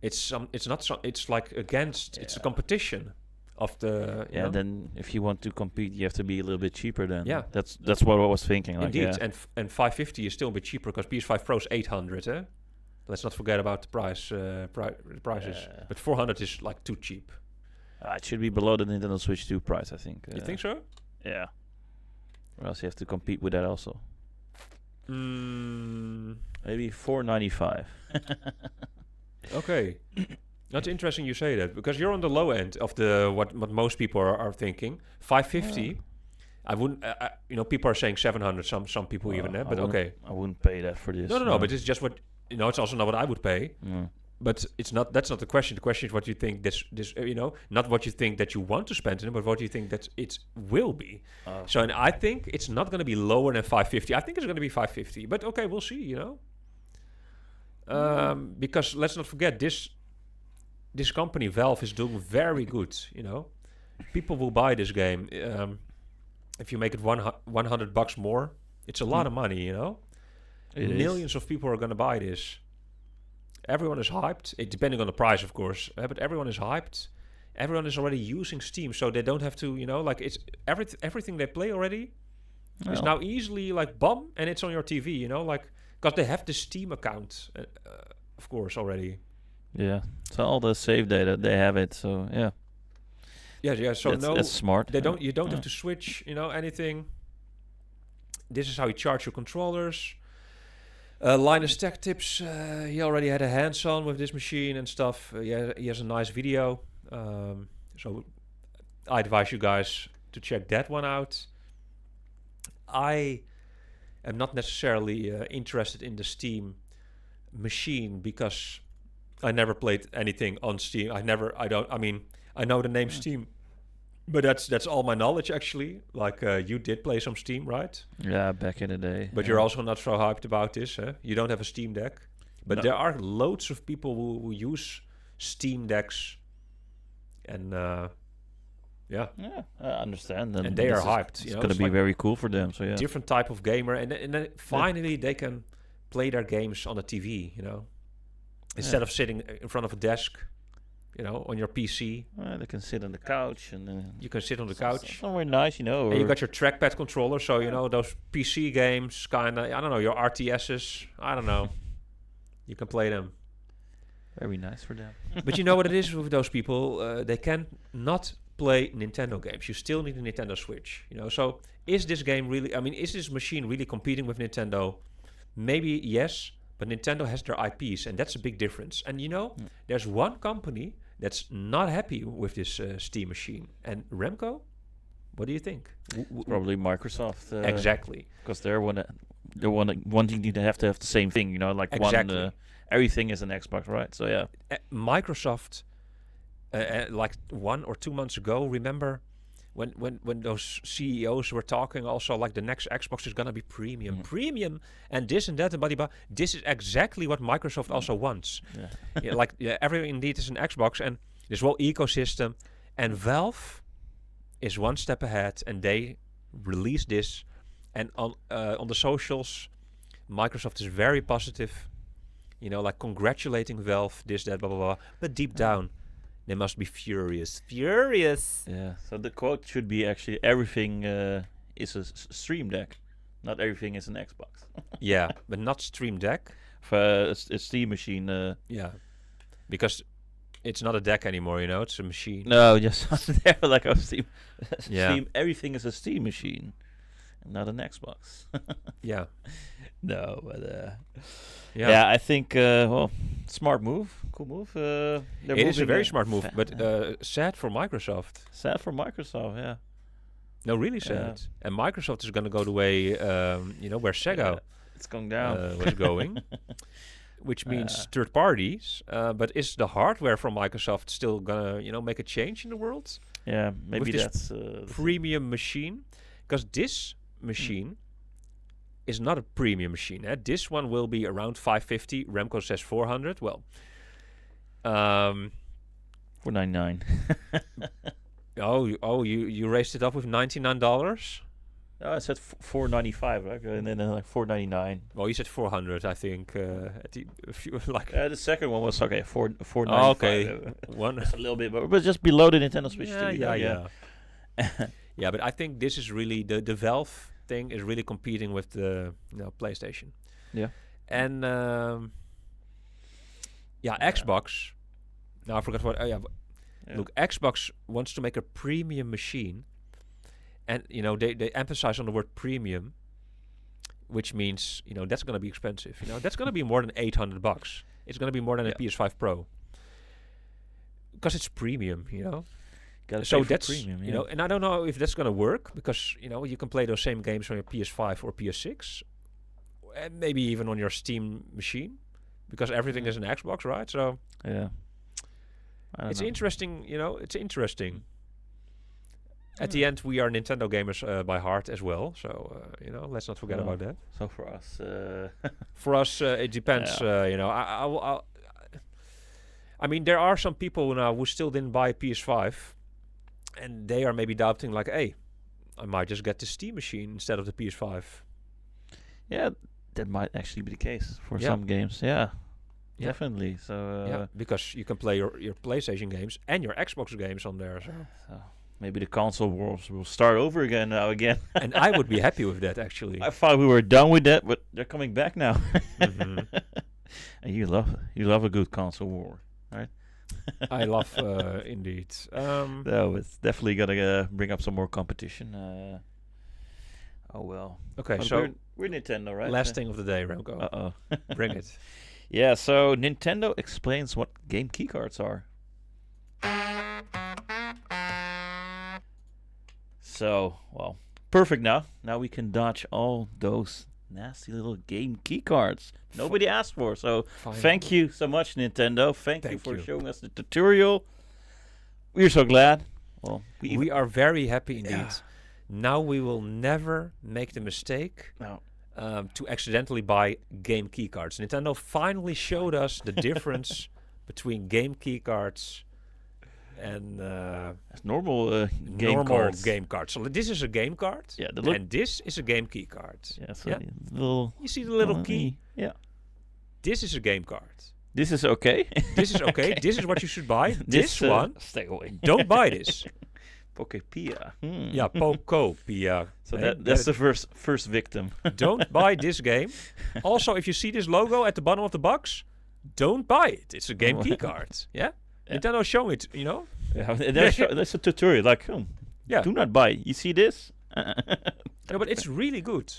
It's not. It's like against. Yeah. It's a competition of the. Then if you want to compete, you have to be a little bit cheaper. Then that's what I was thinking. Like, indeed, and 550 is still a bit cheaper because PS5 Pro is 800. Let's not forget about the prices. Yeah. But 400 is like too cheap. It should be below the Nintendo Switch 2 price, I think. You think so? Yeah. Or else you have to compete with that also. Maybe $4.95. Okay. That's interesting you say that, because you're on the low end of the what most people are thinking. 550. I wouldn't. People are saying 700. Some people even there. But okay. I wouldn't pay that for this. No. But it's just what It's also not what I would pay. But it's not. That's not the question. The question is what you think this. Not what you think that you want to spend in it, but what you think that it will be. So, and I think it's not going to be lower than 550. I think it's going to be 550. But okay, we'll see. Because let's not forget this company Valve is doing very good. People will buy this game. If you make it $100 more, it's a lot of money. Millions of people are going to buy this. Everyone is hyped. Depending on the price, of course. But everyone is hyped. Everyone is already using Steam, so they don't have to, it's everything they play already is now easily bomb, and it's on your TV, because they have the Steam account, of course, already. Yeah. So all the save data, they have it. So yeah. Yeah. So that's smart. They don't. You don't have to switch. Anything. This is how you charge your controllers. Linus Tech Tips, he already had a hands-on with this machine and stuff. He has a nice video. So I advise you guys to check that one out. I am not necessarily interested in the Steam machine because I never played anything on Steam. I know the name Steam. But that's all my knowledge, actually. Like, you did play some Steam, right? Yeah, back in the day. But you're also not so hyped about this, huh? You don't have a Steam Deck. But there are loads of people who use Steam Decks. And, Yeah, I understand. And they are hyped. It's going to be very cool for them, so yeah. Different type of gamer. And then finally they can play their games on the TV, Instead of sitting in front of a desk... on your PC. They can sit on the couch. And you can sit on the couch. Somewhere nice, And you got your trackpad controller, so, those PC games, kind of, I don't know, your RTSs, I don't know. You can play them. Very nice for them. But you know what it is with those people? They can not play Nintendo games. You still need a Nintendo Switch, So is this game really, is this machine really competing with Nintendo? Maybe yes, but Nintendo has their IPs, and that's a big difference. And there's one company that's not happy with this Steam machine. And Remco, what do you think? Probably Microsoft. Exactly. Because they're wanting to have the same thing, exactly. Everything is an Xbox, right? So yeah. Microsoft, like 1 or 2 months ago, remember when those CEOs were talking also like the next Xbox is going to be premium and this and that and blah. This is exactly what Microsoft also wants. Everything indeed is an Xbox and this whole ecosystem, and Valve is one step ahead and they release this, and on the socials Microsoft is very positive, congratulating Valve, this, that, blah, blah, blah. But deep down they must be furious. Yeah. So the quote should be actually everything is a Stream Deck. Not everything is an Xbox. Yeah, but not Stream Deck. A Steam machine. Yeah, because it's not a deck anymore. It's a machine. No, just there like a Steam. Yeah. Steam. Everything is a Steam machine, not an Xbox. Yeah. No, but yeah, I think smart move, cool move. It is a very smart move, but sad for Microsoft. Sad for Microsoft, yeah. No, really sad. And Microsoft is going to go the way, where Sega it's going down. Was going, which means third parties. But is the hardware from Microsoft still going to, make a change in the world? Yeah, maybe with that's this premium machine, because this machine is not a premium machine. This one will be around 550. Remco says 400. Well, 499. You raised it up with $99. Oh, I said 495, right? And then like 499. Well, you said 400, I think. The second one was okay. 495. Oh, okay, one a little bit, but just below the Nintendo Switch. Yeah. Yeah, but I think this is really the Valve thing is really competing with the PlayStation. Yeah. And Xbox. Now I forgot what. Look, Xbox wants to make a premium machine, and they emphasize on the word premium, which means that's going to be expensive. That's going to be more than $800. It's going to be more than a PS5 Pro because it's premium. So that's premium, and I don't know if that's going to work because you can play those same games on your PS5 or PS6, and maybe even on your Steam machine, because everything is an Xbox, right? So yeah. It's interesting, it's interesting. At the end, we are Nintendo gamers by heart as well, so, let's not forget about that. So for us... For us, it depends, I mean, there are some people now who still didn't buy a PS5, and they are maybe doubting, like, hey, I might just get the Steam machine instead of the PS5. Yeah, that might actually be the case for some games, Definitely. So because you can play your PlayStation games and your Xbox games on there. So maybe the console wars will start over again now again. And I would be happy with that, actually. I thought we were done with that, but they're coming back now. Mm-hmm. And you love a good console war, right? I love indeed. No, it's definitely gonna bring up some more competition. Oh well. Okay, but so we're Nintendo, right? Last thing of the day, Remco. Bring it. Yeah, so Nintendo explains what Game Keycards are. So, well, perfect now. Now we can dodge all those nasty little Game Keycards nobody asked for. So, thank you so much, Nintendo. Thank you for showing us the tutorial. We're so glad. Well, we are very happy indeed. Yeah. Now we will never make the mistake to accidentally buy Game Keycards. Nintendo finally showed us the difference between Game Keycards and normal game cards. So this is a game card, and this is a Game Keycard. Yeah, so you see the little key? Yeah. This is a game card. This is okay. This is okay. This is what you should buy. This one, stay away. Don't buy this. Pokepia. Yeah, Pokopia. So that's the first victim. Don't buy this game. Also, if you see this logo at the bottom of the box, don't buy it. It's a Game Keycard. Yeah? Nintendo show it, Yeah, that's a tutorial. Like, do not buy. You see this? No, but it's really good.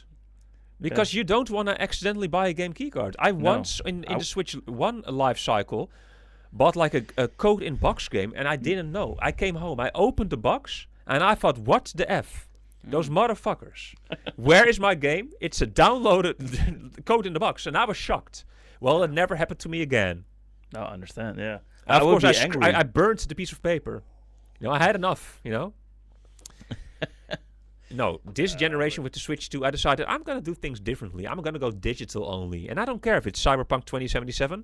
Because you don't want to accidentally buy a Game Keycard. I once, in the Switch 1 life cycle, bought like a code-in-box game, and I didn't know. I came home, I opened the box, and I thought, what the F? Those motherfuckers. Where is my game? It's a downloaded code in the box, and I was shocked. Well, it never happened to me again. No, I understand, yeah. Of course, I burnt the piece of paper. I had enough, No, this generation with the Switch 2, I decided I'm going to do things differently. I'm going to go digital only. And I don't care if it's Cyberpunk 2077.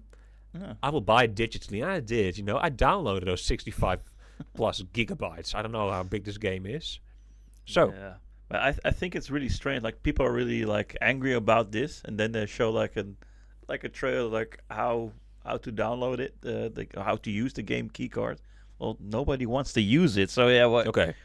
I will buy it digitally. And I did, I downloaded those 65 plus gigabytes. I don't know how big this game is. So. Yeah. But I think it's really strange. Like, people are really, like, angry about this. And then they show, like a trailer, like, how to download it, how to use the Game Keycard. Well, nobody wants to use it, so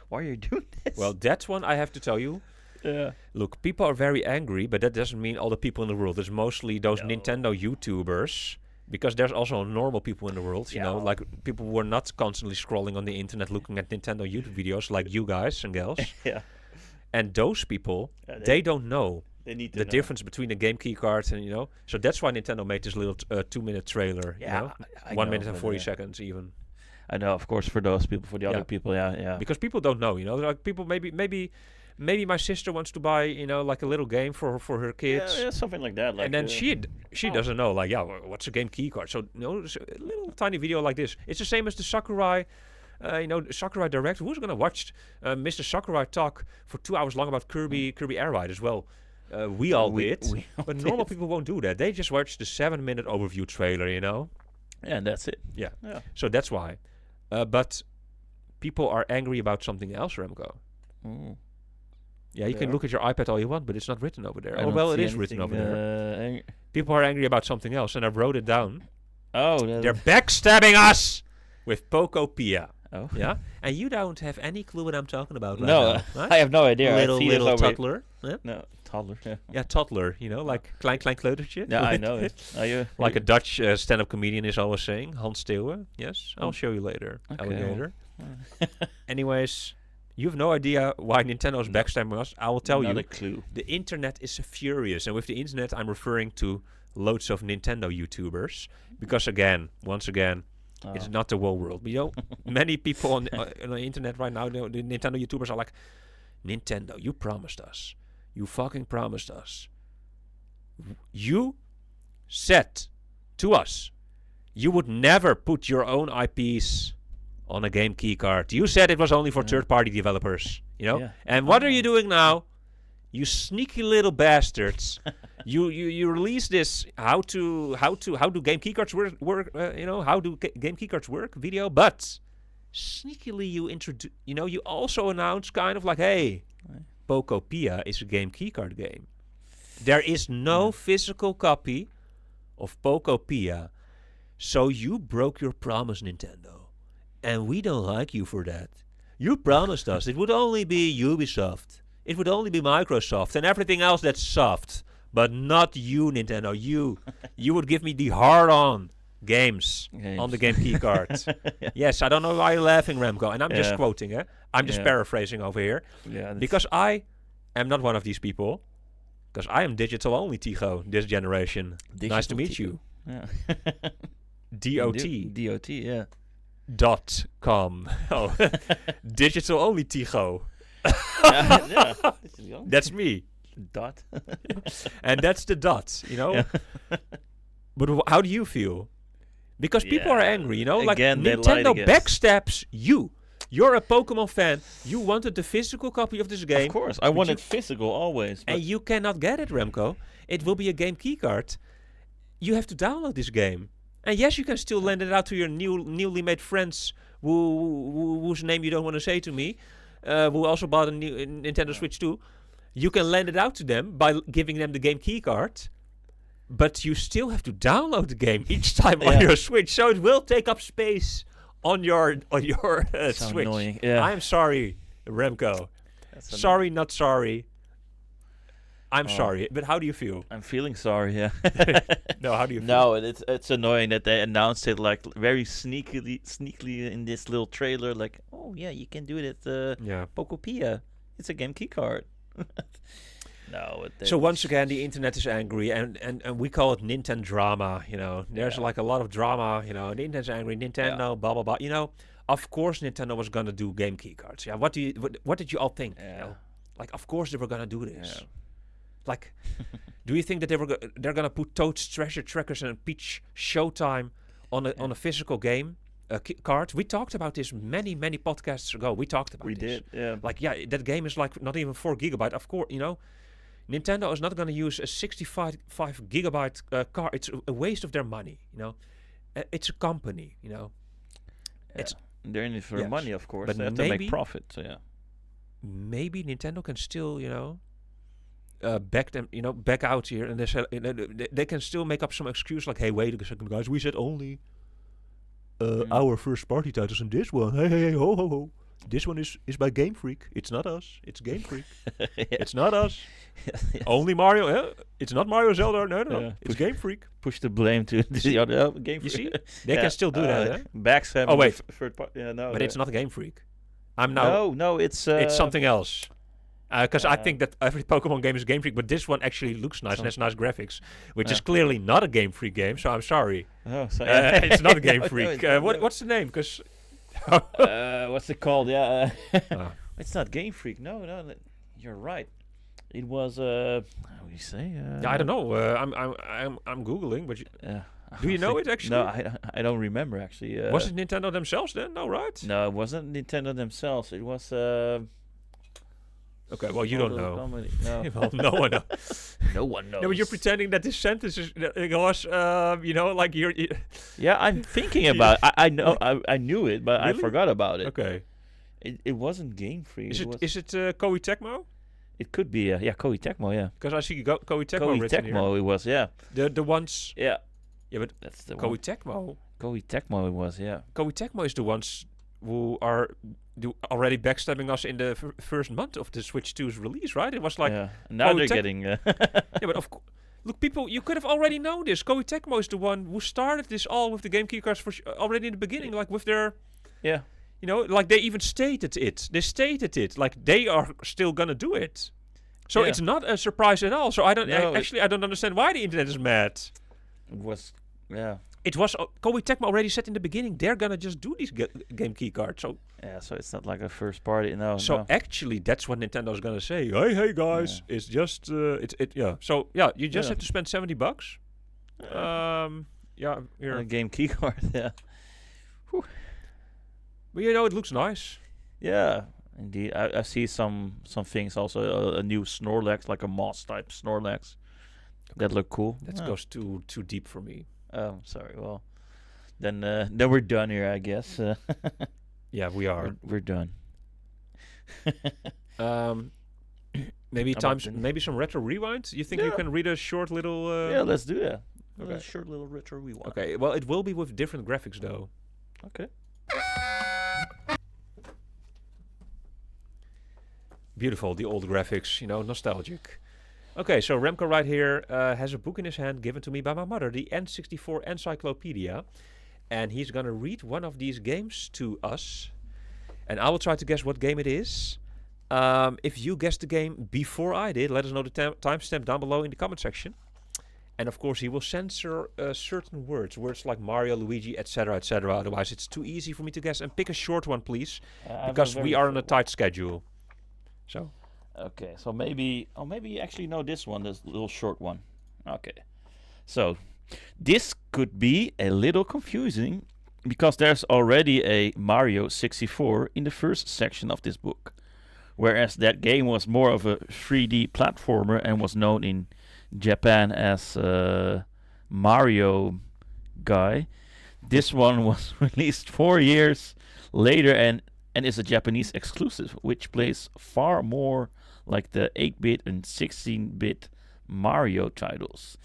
why are you doing this? Well, that one I have to tell you, Yeah. Look, people are very angry, but that doesn't mean all the people in the world. It's mostly those Nintendo YouTubers, because there's also normal people in the world, you know, like people who are not constantly scrolling on the internet looking at Nintendo YouTube videos like you guys and gals. Yeah. And those people, they don't know they need to the know. difference between the Game Keycards and, you know. So that's why Nintendo made this little 2-minute trailer, you know. I 1 know, minute and 40 seconds even. I know, of course, for those people, for the other people, yeah. Because people don't know, you know. Like people maybe my sister wants to buy, you know, like a little game for her kids. Yeah, something like that. Like, and then she doesn't know, like, what's a Game Keycard? So, you know, a little tiny video like this. It's the same as the Sakurai, you know, Sakurai Direct. Who's going to watch Mr. Sakurai talk for 2 hours long about Kirby Air Ride as well? We all did. But normal people won't do that. They just watch the 7-minute overview trailer, you know? Yeah, and that's it. Yeah. So that's why. But people are angry about something else, Remco. Mm. Yeah, you can look at your iPad all you want, but it's not written over there. Well, it is written over there. People are angry about something else, and I wrote it down. They're backstabbing us with Pokopia. Oh. Yeah? And you don't have any clue what I'm talking about right now, right? I have no idea. Little toddler. Yeah? No, toddler, yeah. Yeah, toddler, you know, like klein kleutertje. Yeah, I know it. Like a Dutch stand-up comedian is always saying, Hans Steeuwen. Yes, I'll show you later. Okay, Alligator. Anyways, you have no idea why Nintendo's backstabbing us. I will tell you. Not a clue. The internet is furious. And with the internet, I'm referring to loads of Nintendo YouTubers. Because once again, it's not the whole world. You know, many people on the internet right now, the Nintendo YouTubers are like, Nintendo, you promised us. You fucking promised us. You said to us, you would never put your own IPs on a Game Keycard. You said it was only for third-party developers, you know. And what are you doing now? You sneaky little bastards! you release this how do Game Keycards work? You know, how do Game Keycards work? Video, but sneakily you also announce kind of like, hey, Pokopia is a Game Keycard game. There is no physical copy of Pokopia, so you broke your promise, Nintendo. And we don't like you for that. You promised us it would only be Ubisoft. It would only be Microsoft and everything else that's soft. But not you, Nintendo. You would give me the hard-on games on the Game Keycard. Yes, I don't know why you're laughing, Remco. And I'm just quoting, I'm just paraphrasing over here. Yeah, because I am not one of these people. Because I am digital-only, Tycho, this generation. Nice to meet you. Yeah. D-O-T. D-O-T, yeah. .com. Oh, digital only Tycho. That's me. Dot. And that's the dot, you know. Yeah. But how do you feel? Because people are angry, you know. Like Nintendo backstabs you. You're a Pokemon fan. You wanted the physical copy of this game. Of course, I wanted physical always. And you cannot get it, Remco. It will be a Game Keycard. You have to download this game. And yes, you can still lend it out to your newly made friends whose name you don't want to say to me, who also bought a new Nintendo Switch 2. You can lend it out to them by giving them the Game Keycard, but you still have to download the game each time on your Switch, so it will take up space on your Switch. Annoying. Yeah. I'm sorry, Remco. Sorry, not sorry. I'm sorry, but how do you feel? I'm feeling sorry, yeah. No, how do you feel? No, it's annoying that they announced it like very sneakily in this little trailer, like, oh yeah, you can do it at Pokopia. It's a Game Keycard. No. So once again, the internet is angry, and we call it Nintendo drama. You know, there's like a lot of drama. You know, the internet's angry. Nintendo, blah blah blah. You know, of course Nintendo was gonna do Game Keycards. Yeah. What did you all think? Yeah. You know? Like, of course they were gonna do this. Yeah. Like, do you think that they're gonna put Toad's Treasure Trackers and Peach Showtime on a physical game card? We talked about this many podcasts ago. We talked about this. We did, yeah. Like, that game is like not even 4 gigabyte. Of course, you know, Nintendo is not gonna use a 65 gigabyte card. It's a waste of their money. You know, it's a company. You know, they're in it for money, of course. But they have to make profit. So yeah, maybe Nintendo can still, you know. Back out here, and they can still make up some excuse like, hey, wait a second, guys, we said only our first party titles in this one. Hey, ho, ho, ho. This one is by Game Freak. It's not us. It's Game Freak. It's not us. Only Mario. It's not Mario Zelda. No. It's Game Freak. Push the blame to the other Game Freak. You see? They can still do that. Backstab. Oh, wait. Third part. Yeah, no. But it's not Game Freak. I'm now. No, it's something else. Because I think that every Pokemon game is Game Freak, but this one actually looks nice and has nice graphics, which is clearly not a Game Freak game. So I'm sorry. Oh, so it's not a Game Freak. What's the name? Because what's it called? Yeah, it's not Game Freak. No, you're right. It was how do you say? I don't know. I'm googling, but do you know it actually? No, I don't remember actually. Was it Nintendo themselves then? No, right? No, it wasn't Nintendo themselves. It was. Okay, well, you don't know. No. Well, no one knows. No one knows. No, but you're pretending that this sentence is, was, like you're... Yeah, I'm thinking about it. I know, I knew it, but really? I forgot about it. Okay. It wasn't Game Freak. Is it Koei Tecmo? It could be, Koei Tecmo, yeah. Because I see Koei Tecmo written here. Koei Tecmo, it was, yeah. The ones... Yeah. Yeah, but that's the Koei Tecmo. Koei Tecmo, it was, yeah. Koei Tecmo is the ones who are already backstabbing us in the first month of the Switch 2's release, right? It was like... Yeah, now they're getting... Yeah, but of course... Look, people, you could have already known this. Koei Tecmo is the one who started this all with the Game Keycards already in the beginning, like with their... Yeah. You know, like they even stated it. They stated it. Like they are still gonna do it. So it's not a surprise at all. So I don't... I don't understand why the internet is mad. It was... Yeah. It was Koei Tecmo already said in the beginning they're gonna just do these Game Keycards. So so it's not like a first party. No. So actually, that's what Nintendo's gonna say. Hey guys, it's just So you just have to spend $70. Here a Game Keycard. Yeah. Whew. But it looks nice. Yeah, indeed. I see some things also. A new Snorlax, like a moss type Snorlax, that look cool. That goes too deep for me. Oh, sorry. Well, then we're done here, I guess. Yeah, we are. We're done. Maybe some retro rewind. You think you can read a short little? Yeah, let's do that. Okay. A short little retro rewind. Okay. Well, it will be with different graphics though. Okay. Beautiful, the old graphics. Nostalgic. Okay, so Remco right here has a book in his hand given to me by my mother, the N64 Encyclopedia. And he's going to read one of these games to us. And I will try to guess what game it is. If you guessed the game before I did, let us know the timestamp down below in the comment section. And of course, he will censor certain words like Mario, Luigi, etc., etc. Otherwise, it's too easy for me to guess. And pick a short one, please, because we are on a tight schedule. So... Okay, so maybe you actually know this one, this little short one. Okay, so this could be a little confusing because there's already a Mario 64 in the first section of this book, whereas that game was more of a 3D platformer and was known in Japan as Mario Guy. This one was released 4 years later and is a Japanese exclusive, which plays far more like the 8-bit and 16-bit Mario titles.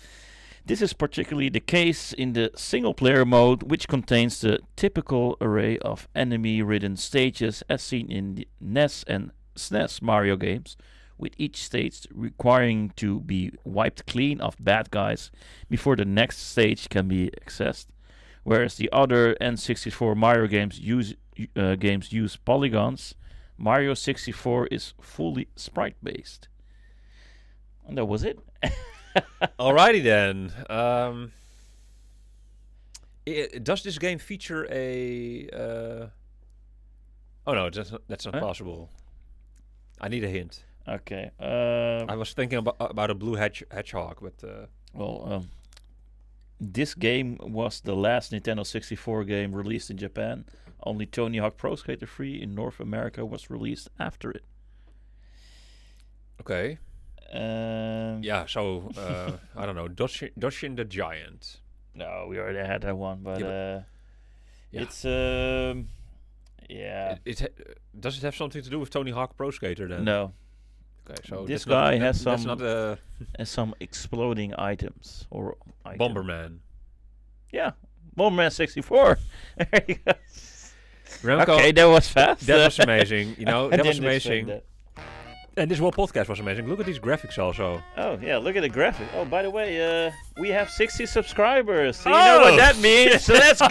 This is particularly the case in the single-player mode, which contains the typical array of enemy-ridden stages as seen in the NES and SNES Mario games, with each stage requiring to be wiped clean of bad guys before the next stage can be accessed. Whereas the other N64 Mario games use polygons, Mario 64 is fully sprite-based. And that was it. Alrighty then. Does this game feature a... Oh no, that's not possible. I need a hint. Okay. I was thinking about a blue hedgehog, but... This game was the last Nintendo 64 game released in Japan. Only Tony Hawk Pro Skater 3 in North America was released after it. Okay. So I don't know. Doshin the Giant. No, we already had that one, but it's does it have something to do with Tony Hawk Pro Skater then? No. Okay, so this guy has some exploding items or Bomberman. Yeah, Bomberman 64. There you go. Remco, okay, that was fast. that was amazing. You know, I that was didn't expect amazing. that. And this whole podcast was amazing. Look at these graphics also. Oh, yeah, look at the graphic. Oh, by the way, we have 60 subscribers. So you know what that means. So let's go!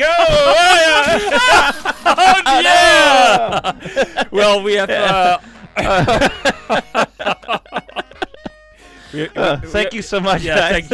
Oh, yeah! Well, we have... thank you so much, yeah, guys. thank you.